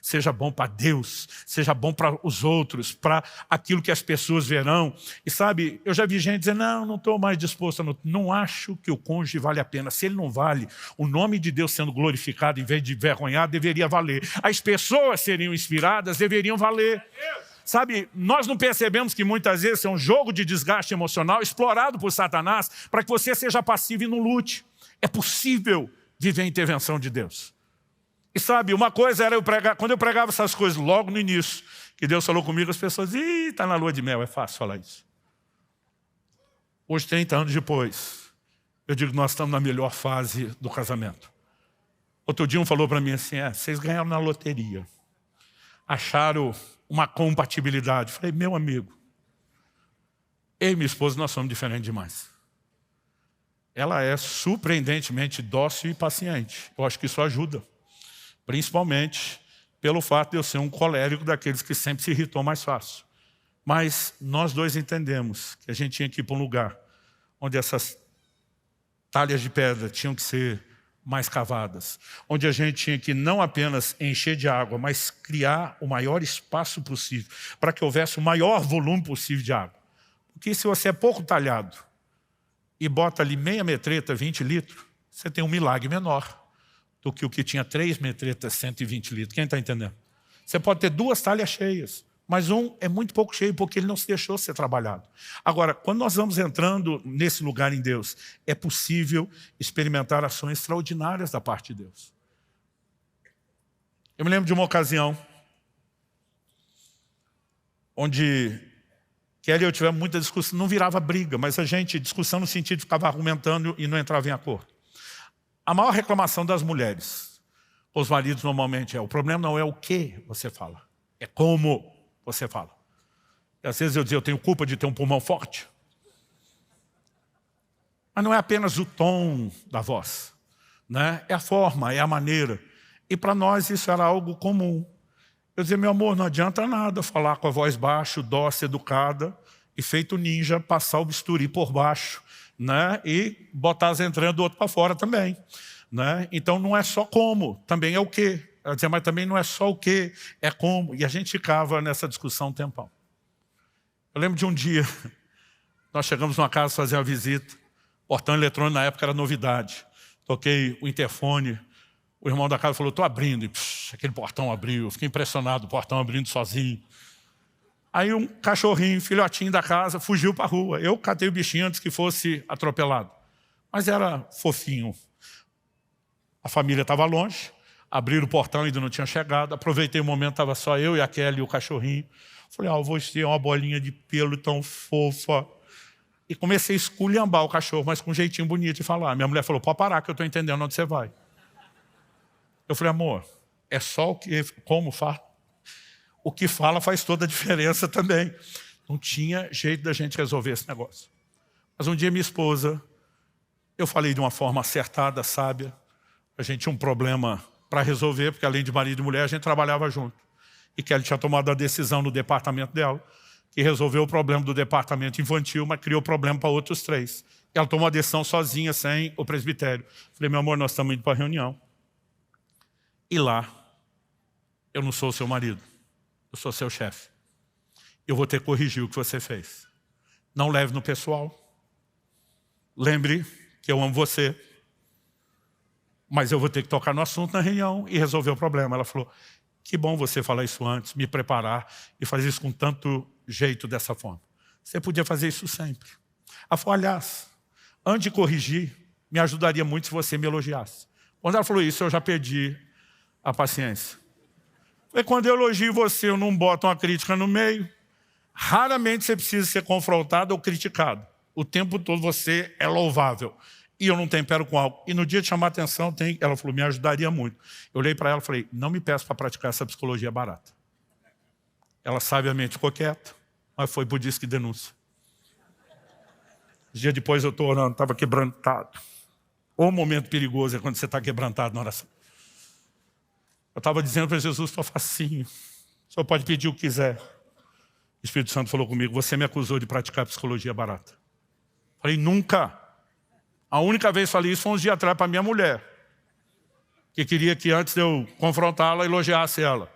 seja bom para Deus, seja bom para os outros, para aquilo que as pessoas verão. E sabe, eu já vi gente dizer, não estou mais disposto a... Não acho que o cônjuge vale a pena. Se ele não vale, o nome de Deus sendo glorificado em vez de envergonhado, deveria valer. As pessoas seriam inspiradas, deveriam valer. Sabe, nós não percebemos que muitas vezes é um jogo de desgaste emocional explorado por Satanás para que você seja passivo e não lute. É possível viver a intervenção de Deus. E sabe, uma coisa era eu pregar, quando eu pregava essas coisas logo no início, que Deus falou comigo, as pessoas diziam, está na lua de mel, é fácil falar isso. Hoje, 30 anos depois, eu digo, nós estamos na melhor fase do casamento. Outro dia um falou para mim assim, vocês ganharam na loteria. Acharam uma compatibilidade. Falei, meu amigo, eu e minha esposa, nós somos diferentes demais. Ela é surpreendentemente dócil e paciente. Eu acho que isso ajuda. Principalmente pelo fato de eu ser um colérico daqueles que sempre se irritou mais fácil. Mas nós dois entendemos que a gente tinha que ir para um lugar onde essas talhas de pedra tinham que ser mais cavadas, onde a gente tinha que não apenas encher de água, mas criar o maior espaço possível, para que houvesse o maior volume possível de água. Porque se você é pouco talhado e bota ali meia metreta, 20 litros, você tem um milagre menor do que o que tinha 3 metretas, 120 litros. Quem está entendendo? Você pode ter 2 talhas cheias, mas um é muito pouco cheio, porque ele não se deixou ser trabalhado. Agora, quando nós vamos entrando nesse lugar em Deus, é possível experimentar ações extraordinárias da parte de Deus. Eu me lembro de uma ocasião onde Kelly e eu tivemos muita discussão, não virava briga, mas a gente, discussão no sentido de ficava argumentando e não entrava em acordo. A maior reclamação das mulheres, os maridos normalmente o problema não é o que você fala, é como você fala. E às vezes eu dizia, eu tenho culpa de ter um pulmão forte. Mas não é apenas o tom da voz, né? É a forma, é a maneira. E para nós isso era algo comum. Eu dizia, meu amor, não adianta nada falar com a voz baixa, dócil, educada, e feito ninja, passar o bisturi por baixo, né? E botar as entranhas do outro para fora também, né? Então não é só como, também é o quê. Ela dizia, mas também não é só o quê, é como. E a gente ficava nessa discussão um tempão. Eu lembro de um dia, nós chegamos numa casa fazer uma visita, portão eletrônico na época era novidade. Toquei o interfone, o irmão da casa falou, estou abrindo, e aquele portão abriu, eu fiquei impressionado, o portão abrindo sozinho. Aí um cachorrinho, filhotinho da casa, fugiu para a rua. Eu catei o bichinho antes que fosse atropelado. Mas era fofinho. A família estava longe, abriram o portão, ainda não tinha chegado. Aproveitei o momento, estava só eu e a Kelly e o cachorrinho. Falei, você é uma bolinha de pelo tão fofa. E comecei a esculhambar o cachorro, mas com um jeitinho bonito de falar. Minha mulher falou, pode parar que eu estou entendendo onde você vai. Eu falei, amor, é só o que, como fala. O que fala faz toda a diferença também. Não tinha jeito da gente resolver esse negócio. Mas um dia minha esposa, eu falei de uma forma acertada, sábia. A gente tinha um problema para resolver, porque além de marido e mulher, a gente trabalhava junto. E Kelly tinha tomado a decisão no departamento dela, que resolveu o problema do departamento infantil, mas criou problema para outros 3. Ela tomou a decisão sozinha, sem o presbitério. Falei, meu amor, nós estamos indo para a reunião. E lá, eu não sou o seu marido, eu sou seu chefe. Eu vou ter que corrigir o que você fez. Não leve no pessoal. Lembre que eu amo você. Mas eu vou ter que tocar no assunto na reunião e resolver o problema. Ela falou, que bom você falar isso antes, me preparar e fazer isso com tanto jeito dessa forma. Você podia fazer isso sempre. Ela falou, aliás, antes de corrigir, me ajudaria muito se você me elogiasse. Quando ela falou isso, eu já perdi a paciência. Falei, quando eu elogio você, eu não boto uma crítica no meio. Raramente você precisa ser confrontado ou criticado. O tempo todo você é louvável. E eu não tempero com algo. E no dia de chamar atenção, ela falou, me ajudaria muito. Eu olhei para ela e falei, não me peça para praticar essa psicologia barata. Ela sabiamente ficou quieta, mas foi por disque denúncia. Dia depois eu estou orando, estava quebrantado. O momento perigoso é quando você está quebrantado na oração. Eu estava dizendo para Jesus, estou facinho. O senhor pode pedir o que quiser. O Espírito Santo falou comigo, você me acusou de praticar psicologia barata. Falei, nunca. A única vez que falei isso foi uns dias atrás para minha mulher, que queria que antes de eu confrontá-la, elogiasse ela.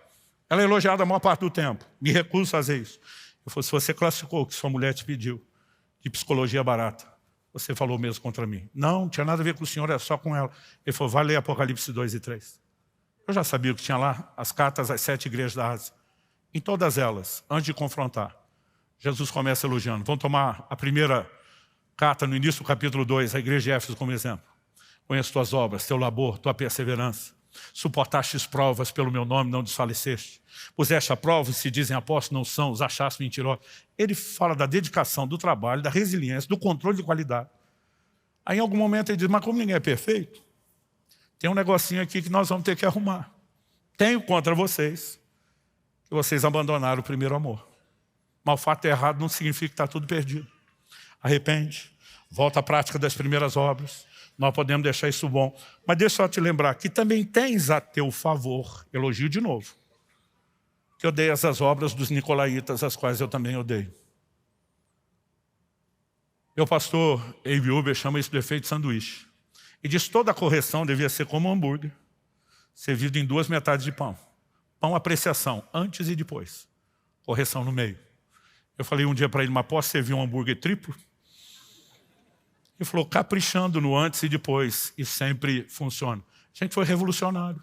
Ela é elogiada a maior parte do tempo. Me recuso a fazer isso. Eu falei, se você classificou o que sua mulher te pediu de psicologia barata, você falou mesmo contra mim. Não tinha nada a ver com o senhor, é só com ela. Ele falou, vai ler Apocalipse 2 e 3. Eu já sabia o que tinha lá, as cartas às 7 igrejas da Ásia. Em todas elas, antes de confrontar, Jesus começa elogiando. Vamos tomar a primeira carta no início do capítulo 2, a igreja de Éfeso como exemplo. Conheço tuas obras, teu labor, tua perseverança. Suportastes provas pelo meu nome, não desfaleceste. Puseste a prova, se dizem apóstolos, não são, os achaste mentirosos. Ele fala da dedicação, do trabalho, da resiliência, do controle de qualidade. Aí em algum momento ele diz, mas como ninguém é perfeito, tem um negocinho aqui que nós vamos ter que arrumar. Tenho contra vocês, que vocês abandonaram o primeiro amor. Mas o fato é errado não significa que está tudo perdido. Arrepende, volta à prática das primeiras obras. Nós podemos deixar isso bom. Mas deixa eu só te lembrar que também tens a teu favor, elogio de novo, que odeias as obras dos nicolaítas, as quais eu também odeio. Meu pastor Abe Uber chama isso de efeito sanduíche. E diz que toda a correção devia ser como um hambúrguer, servido em 2 metades de pão. Pão apreciação, antes e depois. Correção no meio. Eu falei um dia para ele, mas posso servir um hambúrguer triplo? Ele falou, caprichando no antes e depois, e sempre funciona. A gente foi revolucionário.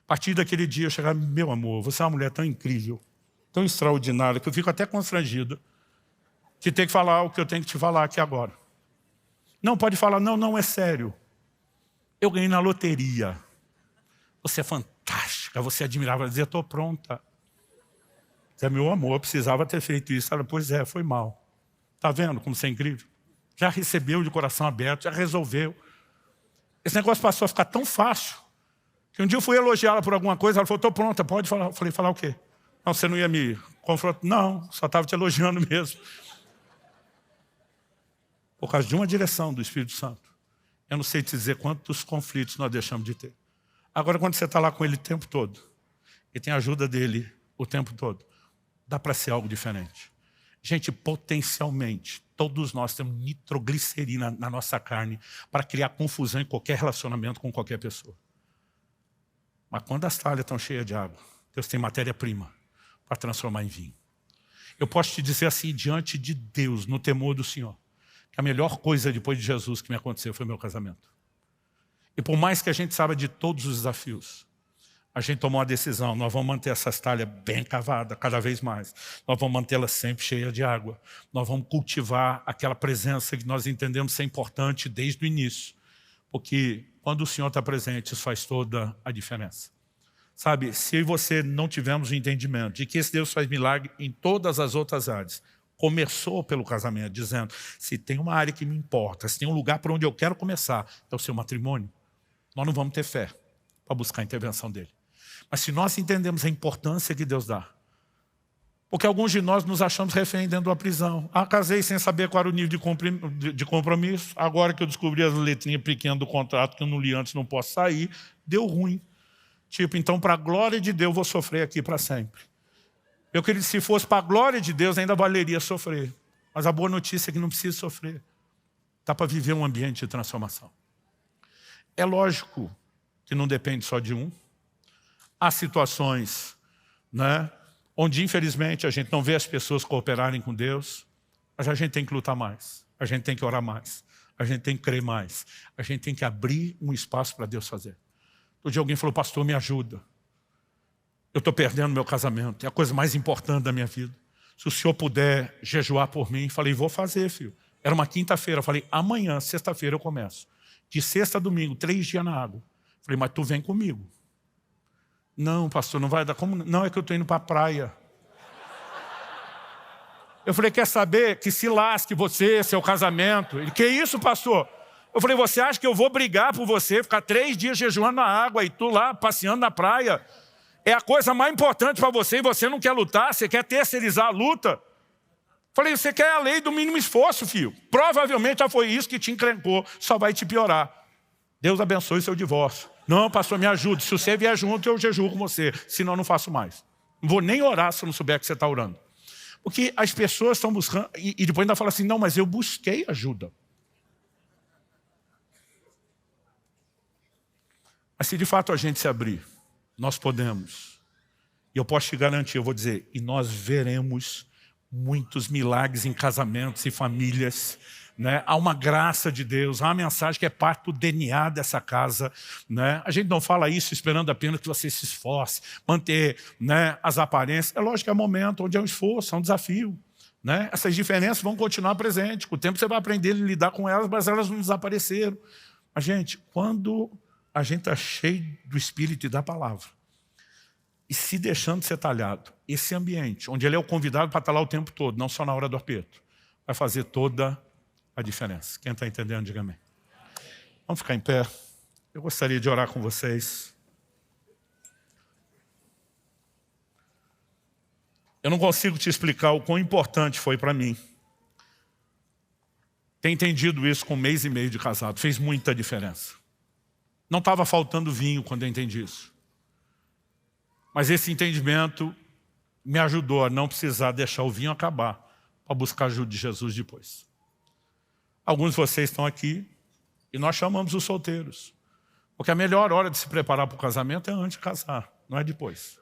A partir daquele dia eu chegava, meu amor, você é uma mulher tão incrível, tão extraordinária, que eu fico até constrangido de ter que falar o que eu tenho que te falar aqui agora. Não, pode falar, não, é sério. Eu ganhei na loteria. Você é fantástica, você é admirável. Ela dizia, estou pronta. É meu amor, eu precisava ter feito isso. Ela, pois é, foi mal. Está vendo como você é incrível? Já recebeu de coração aberto, já resolveu. Esse negócio passou a ficar tão fácil, que um dia eu fui elogiá-la por alguma coisa, ela falou, estou pronta, pode falar. Eu falei, falar o quê? Não, você não ia me confrontar? Não, só estava te elogiando mesmo. Por causa de uma direção do Espírito Santo. Eu não sei te dizer quantos conflitos nós deixamos de ter. Agora, quando você está lá com ele o tempo todo, e tem a ajuda dele o tempo todo, dá para ser algo diferente. Gente, potencialmente, todos nós temos nitroglicerina na nossa carne para criar confusão em qualquer relacionamento com qualquer pessoa. Mas quando as talhas estão cheias de água, Deus tem matéria-prima para transformar em vinho. Eu posso te dizer assim, diante de Deus, no temor do Senhor, que a melhor coisa depois de Jesus que me aconteceu foi meu casamento. E por mais que a gente saiba de todos os desafios, a gente tomou uma decisão, nós vamos manter essas talhas bem cavadas, cada vez mais. Nós vamos mantê-las sempre cheias de água. Nós vamos cultivar aquela presença que nós entendemos ser importante desde o início. Porque quando o Senhor está presente, isso faz toda a diferença. Sabe, se você não tivermos o entendimento de que esse Deus faz milagre em todas as outras áreas, começou pelo casamento, dizendo, se tem uma área que me importa, se tem um lugar para onde eu quero começar, é o seu matrimônio, nós não vamos ter fé para buscar a intervenção dele. Mas se nós entendemos a importância que Deus dá, porque alguns de nós nos achamos refém dentro de uma prisão. Casei sem saber qual era o nível de compromisso, agora que eu descobri as letrinhas pequenas do contrato que eu não li antes, não posso sair, deu ruim. Tipo, então para a glória de Deus eu vou sofrer aqui para sempre. Meu querido, se fosse para a glória de Deus, ainda valeria sofrer. Mas a boa notícia é que não precisa sofrer. Dá para viver um ambiente de transformação. É lógico que não depende só de um. Há situações, né, onde, infelizmente, a gente não vê as pessoas cooperarem com Deus, mas a gente tem que lutar mais, a gente tem que orar mais, a gente tem que crer mais, a gente tem que abrir um espaço para Deus fazer. Outro dia alguém falou, pastor, me ajuda. Eu estou perdendo meu casamento, é a coisa mais importante da minha vida. Se o senhor puder jejuar por mim, falei, vou fazer, filho. Era uma quinta-feira, falei, amanhã, sexta-feira eu começo. De sexta a domingo, 3 dias na água. Falei, mas tu vem comigo. Não, pastor, não vai dar. Como? Não, é que eu estou indo para a praia. Eu falei, quer saber? Que se lasque você, seu casamento. Ele, que isso, pastor? Eu falei, você acha que eu vou brigar por você, ficar 3 dias jejuando na água e tu lá passeando na praia? É a coisa mais importante para você e você não quer lutar, você quer terceirizar a luta. Falei, você quer a lei do mínimo esforço, filho. Provavelmente já foi isso que te encrencou, só vai te piorar. Deus abençoe seu divórcio. Não, pastor, me ajude. Se você vier junto, eu jejuo com você. Senão, eu não faço mais. Não vou nem orar se eu não souber que você está orando. Porque as pessoas estão buscando... E depois ainda fala assim, não, mas eu busquei ajuda. Mas se de fato a gente se abrir, nós podemos. E eu posso te garantir, eu vou dizer, e nós veremos muitos milagres em casamentos e famílias, né? Há uma graça de Deus, há uma mensagem que é parte do DNA dessa casa, né? A gente não fala isso esperando apenas que você se esforce, manter, né, as aparências. É lógico que é um momento onde é um esforço, é um desafio, né? Essas diferenças vão continuar presentes. Com o tempo você vai aprender a lidar com elas, mas elas não desapareceram. Mas, gente, quando a gente está cheio do Espírito e da Palavra, e se deixando ser talhado, esse ambiente, onde ele é o convidado para estar lá o tempo todo, não só na hora do aperto, vai fazer toda a diferença. Quem está entendendo, diga amém. Vamos ficar em pé. Eu gostaria de orar com vocês. Eu não consigo te explicar o quão importante foi para mim ter entendido isso com 1 mês e meio de casado. Fez muita diferença. Não estava faltando vinho quando eu entendi isso. Mas esse entendimento me ajudou a não precisar deixar o vinho acabar para buscar a ajuda de Jesus depois. Alguns de vocês estão aqui e nós chamamos os solteiros. Porque a melhor hora de se preparar para o casamento é antes de casar, não é depois.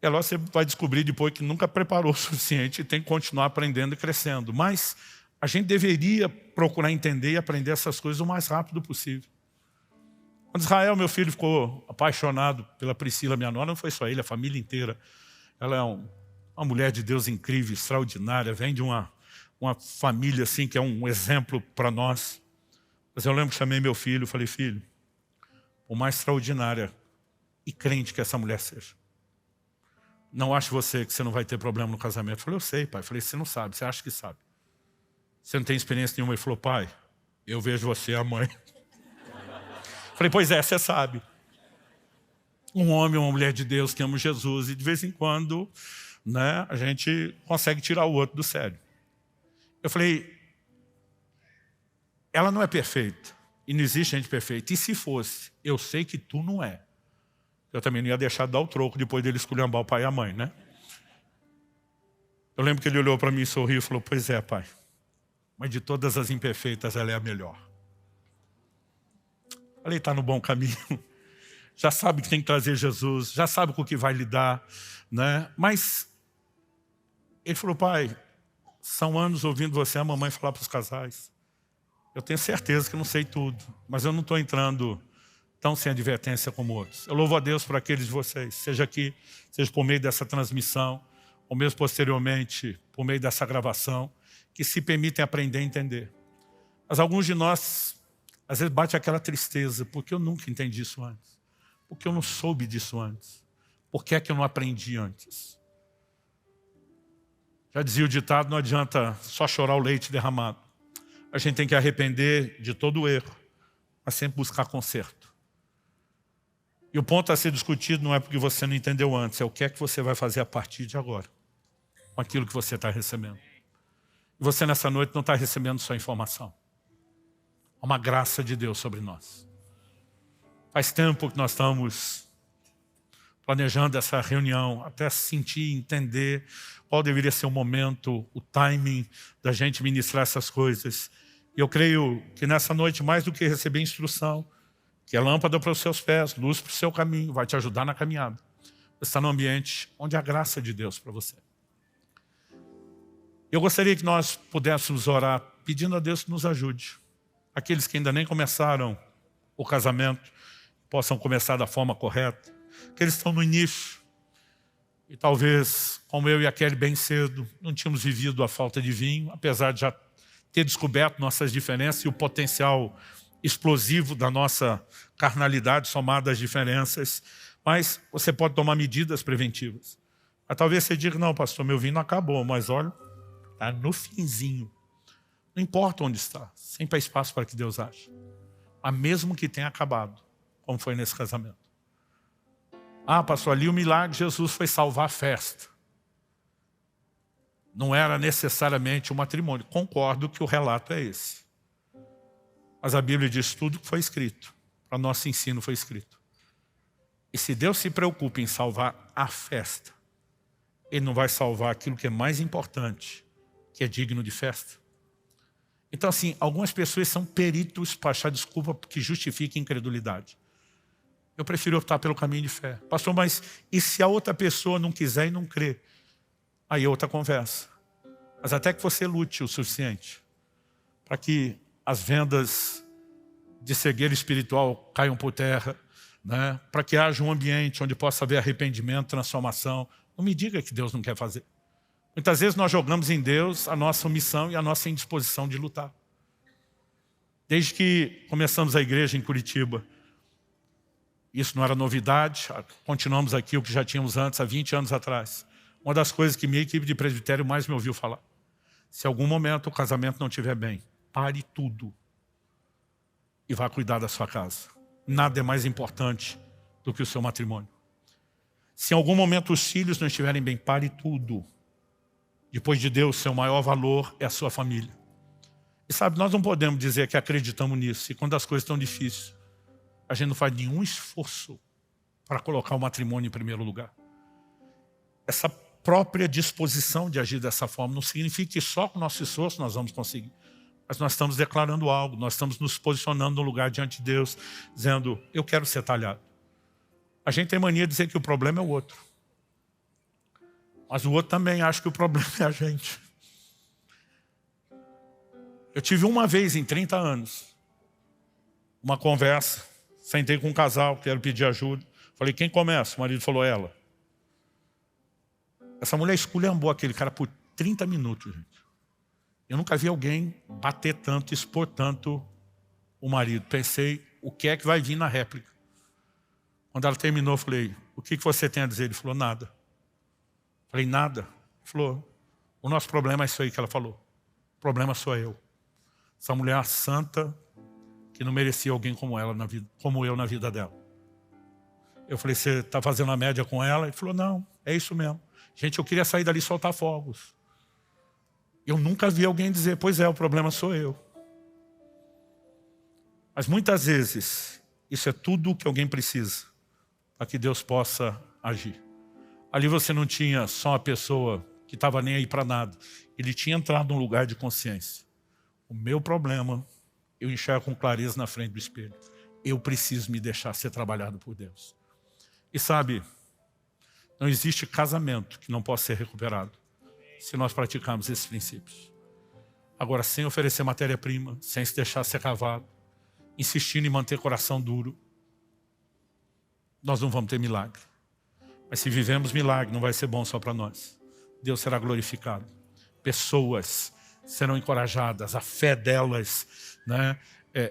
E lá você vai descobrir depois que nunca preparou o suficiente e tem que continuar aprendendo e crescendo. Mas a gente deveria procurar entender e aprender essas coisas o mais rápido possível. Quando Israel, meu filho, ficou apaixonado pela Priscila, minha nora, não foi só ele, a família inteira. Ela é uma mulher de Deus incrível, extraordinária, vem de uma família assim que é um exemplo para nós. Mas eu lembro que chamei meu filho e falei, filho, por mais extraordinária e crente que essa mulher seja, não ache você que você não vai ter problema no casamento. Eu falei, eu sei, pai. Eu falei, você não sabe, você acha que sabe. Você não tem experiência nenhuma. Ele falou, pai, eu vejo você a mãe. Falei, pois é, você sabe. Um homem ou uma mulher de Deus que ama Jesus e de vez em quando, né, a gente consegue tirar o outro do sério. Eu falei, ela não é perfeita e não existe gente perfeita. E se fosse, eu sei que tu não é. Eu também não ia deixar de dar o troco depois dele esculhambar o pai e a mãe, né? Eu lembro que ele olhou para mim e sorriu e falou, pois é, pai, mas de todas as imperfeitas ela é a melhor. Falei, está no bom caminho, já sabe que tem que trazer Jesus, já sabe com o que vai lidar, né? Mas ele falou, pai, são anos ouvindo você e a mamãe falar para os casais. Eu tenho certeza que eu não sei tudo, mas eu não estou entrando tão sem advertência como outros. Eu louvo a Deus por aqueles de vocês, seja aqui, seja por meio dessa transmissão, ou mesmo posteriormente, por meio dessa gravação, que se permitem aprender a entender. Mas alguns de nós, às vezes bate aquela tristeza, porque eu nunca entendi isso antes. Porque eu não soube disso antes. Por que é que eu não aprendi antes? Já dizia o ditado, não adianta só chorar o leite derramado. A gente tem que arrepender de todo o erro, mas sempre buscar conserto. E o ponto a ser discutido não é porque você não entendeu antes, é o que é que você vai fazer a partir de agora, com aquilo que você está recebendo. E você nessa noite não está recebendo só informação. Há uma graça de Deus sobre nós. Faz tempo que nós estamos planejando essa reunião, até sentir, entender qual deveria ser o momento, o timing da gente ministrar essas coisas. E eu creio que nessa noite, mais do que receber instrução, que é lâmpada para os seus pés, luz para o seu caminho, vai te ajudar na caminhada. Você está num ambiente onde há graça de Deus para você. Eu gostaria que nós pudéssemos orar pedindo a Deus que nos ajude. Aqueles que ainda nem começaram o casamento, possam começar da forma correta. Aqueles que estão no início. E talvez, como eu e a Kelly bem cedo, não tínhamos vivido a falta de vinho, apesar de já ter descoberto nossas diferenças e o potencial explosivo da nossa carnalidade somada às diferenças. Mas você pode tomar medidas preventivas. Mas talvez você diga, não, pastor, meu vinho não acabou, mas olha, está no finzinho. Não importa onde está, sempre há espaço para que Deus age. Mas mesmo que tenha acabado, como foi nesse casamento. Ah, pastor, ali o milagre de Jesus foi salvar a festa. Não era necessariamente um matrimônio. Concordo que o relato é esse. Mas a Bíblia diz tudo que foi escrito. Para nosso ensino foi escrito. E se Deus se preocupa em salvar a festa, Ele não vai salvar aquilo que é mais importante, que é digno de festa. Então, assim, algumas pessoas são peritos para achar desculpa que justifique a incredulidade. Eu prefiro optar pelo caminho de fé. Pastor, mas e se a outra pessoa não quiser e não crer? Aí é outra conversa. Mas até que você lute o suficiente para que as vendas de cegueira espiritual caiam por terra, né? Para que haja um ambiente onde possa haver arrependimento, transformação. Não me diga que Deus não quer fazer. Muitas vezes nós jogamos em Deus a nossa omissão e a nossa indisposição de lutar. Desde que começamos a igreja em Curitiba, isso não era novidade, continuamos aqui o que já tínhamos antes, há 20 anos atrás. Uma das coisas que minha equipe de presbitério mais me ouviu falar. Se algum momento o casamento não estiver bem, pare tudo e vá cuidar da sua casa. Nada é mais importante do que o seu matrimônio. Se em algum momento os filhos não estiverem bem, pare tudo. Depois de Deus, seu maior valor é a sua família. E sabe, nós não podemos dizer que acreditamos nisso. E quando as coisas estão difíceis, a gente não faz nenhum esforço para colocar o matrimônio em primeiro lugar. Essa própria disposição de agir dessa forma não significa que só com o nosso esforço nós vamos conseguir. Mas nós estamos declarando algo, nós estamos nos posicionando no lugar diante de Deus, dizendo, eu quero ser talhado. A gente tem mania de dizer que o problema é o outro. Mas o outro também acha que o problema é a gente. Eu tive uma vez em 30 anos, uma conversa, sentei com um casal, quero pedir ajuda. Falei, quem começa? O marido falou, ela. Essa mulher esculhambou aquele cara por 30 minutos, gente. Eu nunca vi alguém bater tanto, expor tanto o marido. Pensei, o que é que vai vir na réplica? Quando ela terminou, eu falei, o que você tem a dizer? Ele falou, nada. Falei, nada. Ele falou, o nosso problema é isso aí que ela falou. O problema sou eu. Essa mulher santa que não merecia alguém como ela na vida, como eu na vida dela. Eu falei, você está fazendo a média com ela? Ele falou, não, é isso mesmo. Gente, eu queria sair dali e soltar fogos. Eu nunca vi alguém dizer, pois é, o problema sou eu. Mas muitas vezes, isso é tudo o que alguém precisa para que Deus possa agir. Ali você não tinha só uma pessoa que estava nem aí para nada. Ele tinha entrado num lugar de consciência. O meu problema, eu enxergo com clareza na frente do espelho. Eu preciso me deixar ser trabalhado por Deus. E sabe, não existe casamento que não possa ser recuperado se nós praticarmos esses princípios. Agora, sem oferecer matéria-prima, sem se deixar ser cavado, insistindo em manter coração duro, nós não vamos ter milagre. Mas se vivemos milagre, não vai ser bom só para nós. Deus será glorificado. Pessoas serão encorajadas, a fé delas, né,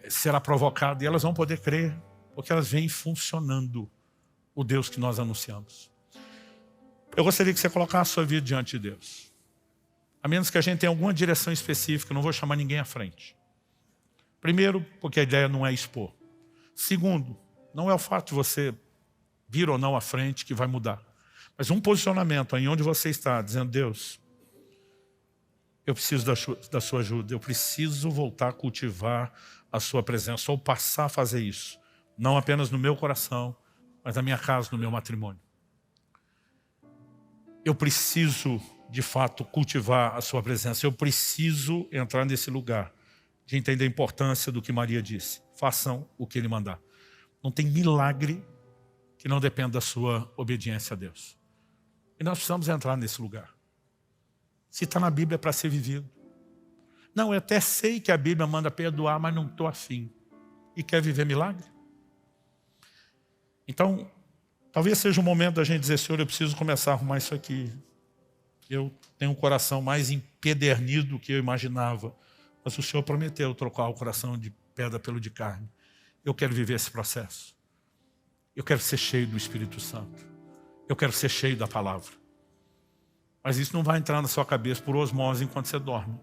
será provocada e elas vão poder crer, porque elas vêm funcionando o Deus que nós anunciamos. Eu gostaria que você colocasse a sua vida diante de Deus. A menos que a gente tenha alguma direção específica, eu não vou chamar ninguém à frente. Primeiro, porque a ideia não é expor. Segundo, não é o fato de você vir ou não à frente que vai mudar. Mas um posicionamento aí onde você está, dizendo, Deus, eu preciso da sua ajuda, eu preciso voltar a cultivar a sua presença, ou passar a fazer isso. Não apenas no meu coração, mas na minha casa, no meu matrimônio. eu preciso, de fato, cultivar a sua presença. Eu preciso entrar nesse lugar de entender a importância do que Maria disse. Façam o que Ele mandar. Não tem milagre que não dependa da sua obediência a Deus. E nós precisamos entrar nesse lugar. Se está na Bíblia é para ser vivido. Não, eu até sei que a Bíblia manda perdoar, mas não estou afim. E quer viver milagre? Então, talvez seja o momento da gente dizer, Senhor, eu preciso começar a arrumar isso aqui. Eu tenho um coração mais empedernido do que eu imaginava. Mas o Senhor prometeu trocar o coração de pedra pelo de carne. Eu quero viver esse processo. Eu quero ser cheio do Espírito Santo. Eu quero ser cheio da palavra. Mas isso não vai entrar na sua cabeça por osmose enquanto você dorme.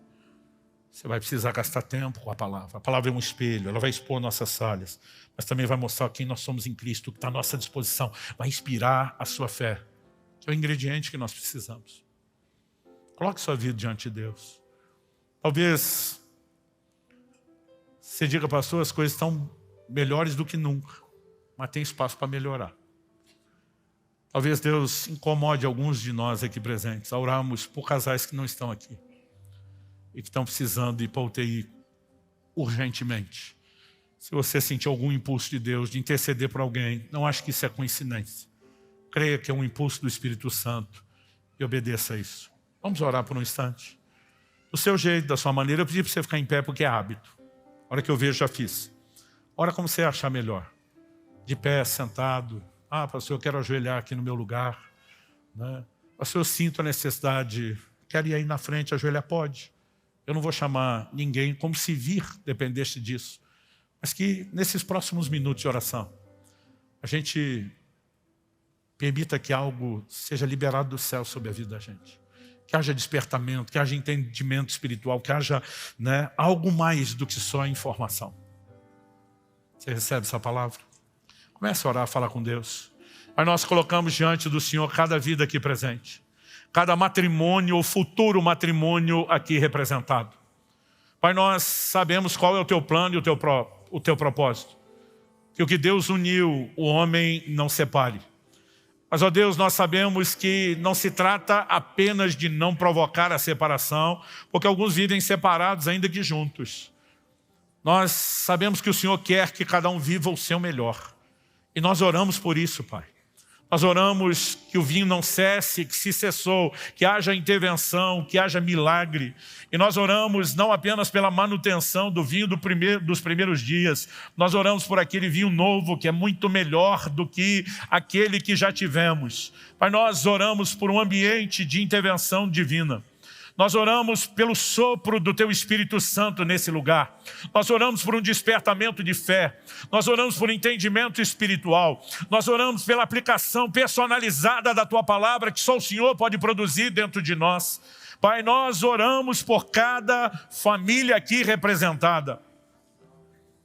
Você vai precisar gastar tempo com a palavra. A palavra é um espelho, ela vai expor nossas falhas. Mas também vai mostrar quem nós somos em Cristo, o que está à nossa disposição. Vai inspirar a sua fé, que é o ingrediente que nós precisamos. Coloque sua vida diante de Deus. Talvez você diga, pastor, as coisas estão melhores do que nunca, mas tem espaço para melhorar. Talvez Deus incomode alguns de nós aqui presentes a orarmos por casais que não estão aqui e que estão precisando ir para a UTI urgentemente. Se você sentir algum impulso de Deus de interceder por alguém, não acho que isso é coincidência. Creia que é um impulso do Espírito Santo e obedeça a isso. Vamos orar por um instante. Do seu jeito, da sua maneira, eu pedi para você ficar em pé porque é hábito. A hora que eu vejo, já fiz. Ora como você achar melhor. De pé, sentado. Ah, pastor, eu quero ajoelhar aqui no meu lugar. Né? Pastor, eu sinto a necessidade. Quero ir aí na frente, ajoelhar? Pode. Eu não vou chamar ninguém como se vir dependesse disso. Mas que nesses próximos minutos de oração, a gente permita que algo seja liberado do céu sobre a vida da gente. Que haja despertamento, que haja entendimento espiritual, que haja algo mais do que só informação. Você recebe essa palavra? Comece a orar, a falar com Deus. Aí nós colocamos diante do Senhor cada vida aqui presente. Cada matrimônio ou futuro matrimônio aqui representado. Pai, nós sabemos qual é o teu plano e o teu propósito. Que o que Deus uniu, o homem não separe. Mas, ó Deus, nós sabemos que não se trata apenas de não provocar a separação, porque alguns vivem separados ainda que juntos. Nós sabemos que o Senhor quer que cada um viva o seu melhor. E nós oramos por isso, Pai. Nós oramos que o vinho não cesse, que se cessou, que haja intervenção, que haja milagre. E nós oramos não apenas pela manutenção do vinho dos primeiros dias, nós oramos por aquele vinho novo que é muito melhor do que aquele que já tivemos. Pai, nós oramos por um ambiente de intervenção divina. Nós oramos pelo sopro do Teu Espírito Santo nesse lugar. Nós oramos por um despertamento de fé. Nós oramos por entendimento espiritual. Nós oramos pela aplicação personalizada da Tua palavra que só o Senhor pode produzir dentro de nós. Pai, nós oramos por cada família aqui representada.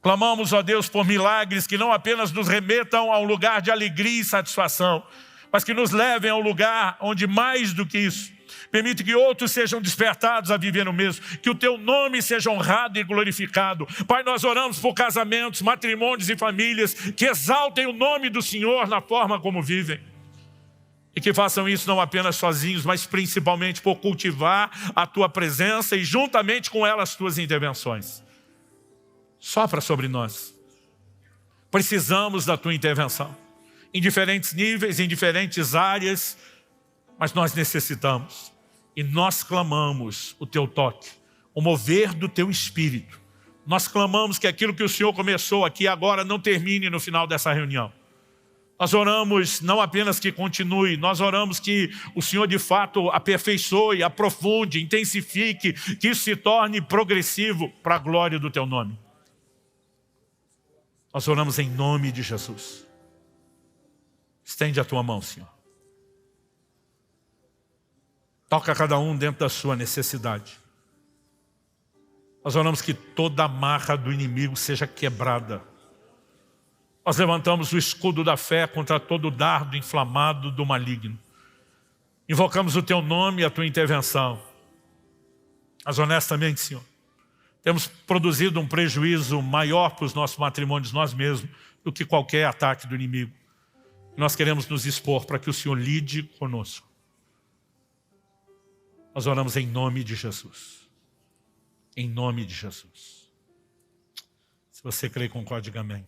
Clamamos, ó Deus, por milagres que não apenas nos remetam a um lugar de alegria e satisfação, mas que nos levem a um lugar onde mais do que isso, permite que outros sejam despertados a viver o mesmo. Que o Teu nome seja honrado e glorificado. Pai, nós oramos por casamentos, matrimônios e famílias que exaltem o nome do Senhor na forma como vivem. E que façam isso não apenas sozinhos, mas principalmente por cultivar a Tua presença e juntamente com ela as Tuas intervenções. Sopra sobre nós. Precisamos da Tua intervenção. Em diferentes níveis, em diferentes áreas, mas nós necessitamos. E nós clamamos o Teu toque, o mover do Teu Espírito. Nós clamamos que aquilo que o Senhor começou aqui agora não termine no final dessa reunião. Nós oramos não apenas que continue, nós oramos que o Senhor de fato aperfeiçoe, aprofunde, intensifique, que isso se torne progressivo para a glória do Teu nome. Nós oramos em nome de Jesus. Estende a Tua mão, Senhor. Toca cada um dentro da sua necessidade. Nós oramos que toda amarra do inimigo seja quebrada. Nós levantamos o escudo da fé contra todo dardo inflamado do maligno. Invocamos o Teu nome e a Tua intervenção. Mas honestamente, Senhor, temos produzido um prejuízo maior para os nossos matrimônios, nós mesmos, do que qualquer ataque do inimigo. Nós queremos nos expor para que o Senhor lide conosco. Nós oramos em nome de Jesus. Em nome de Jesus. Se você crê, concorde, diga amém.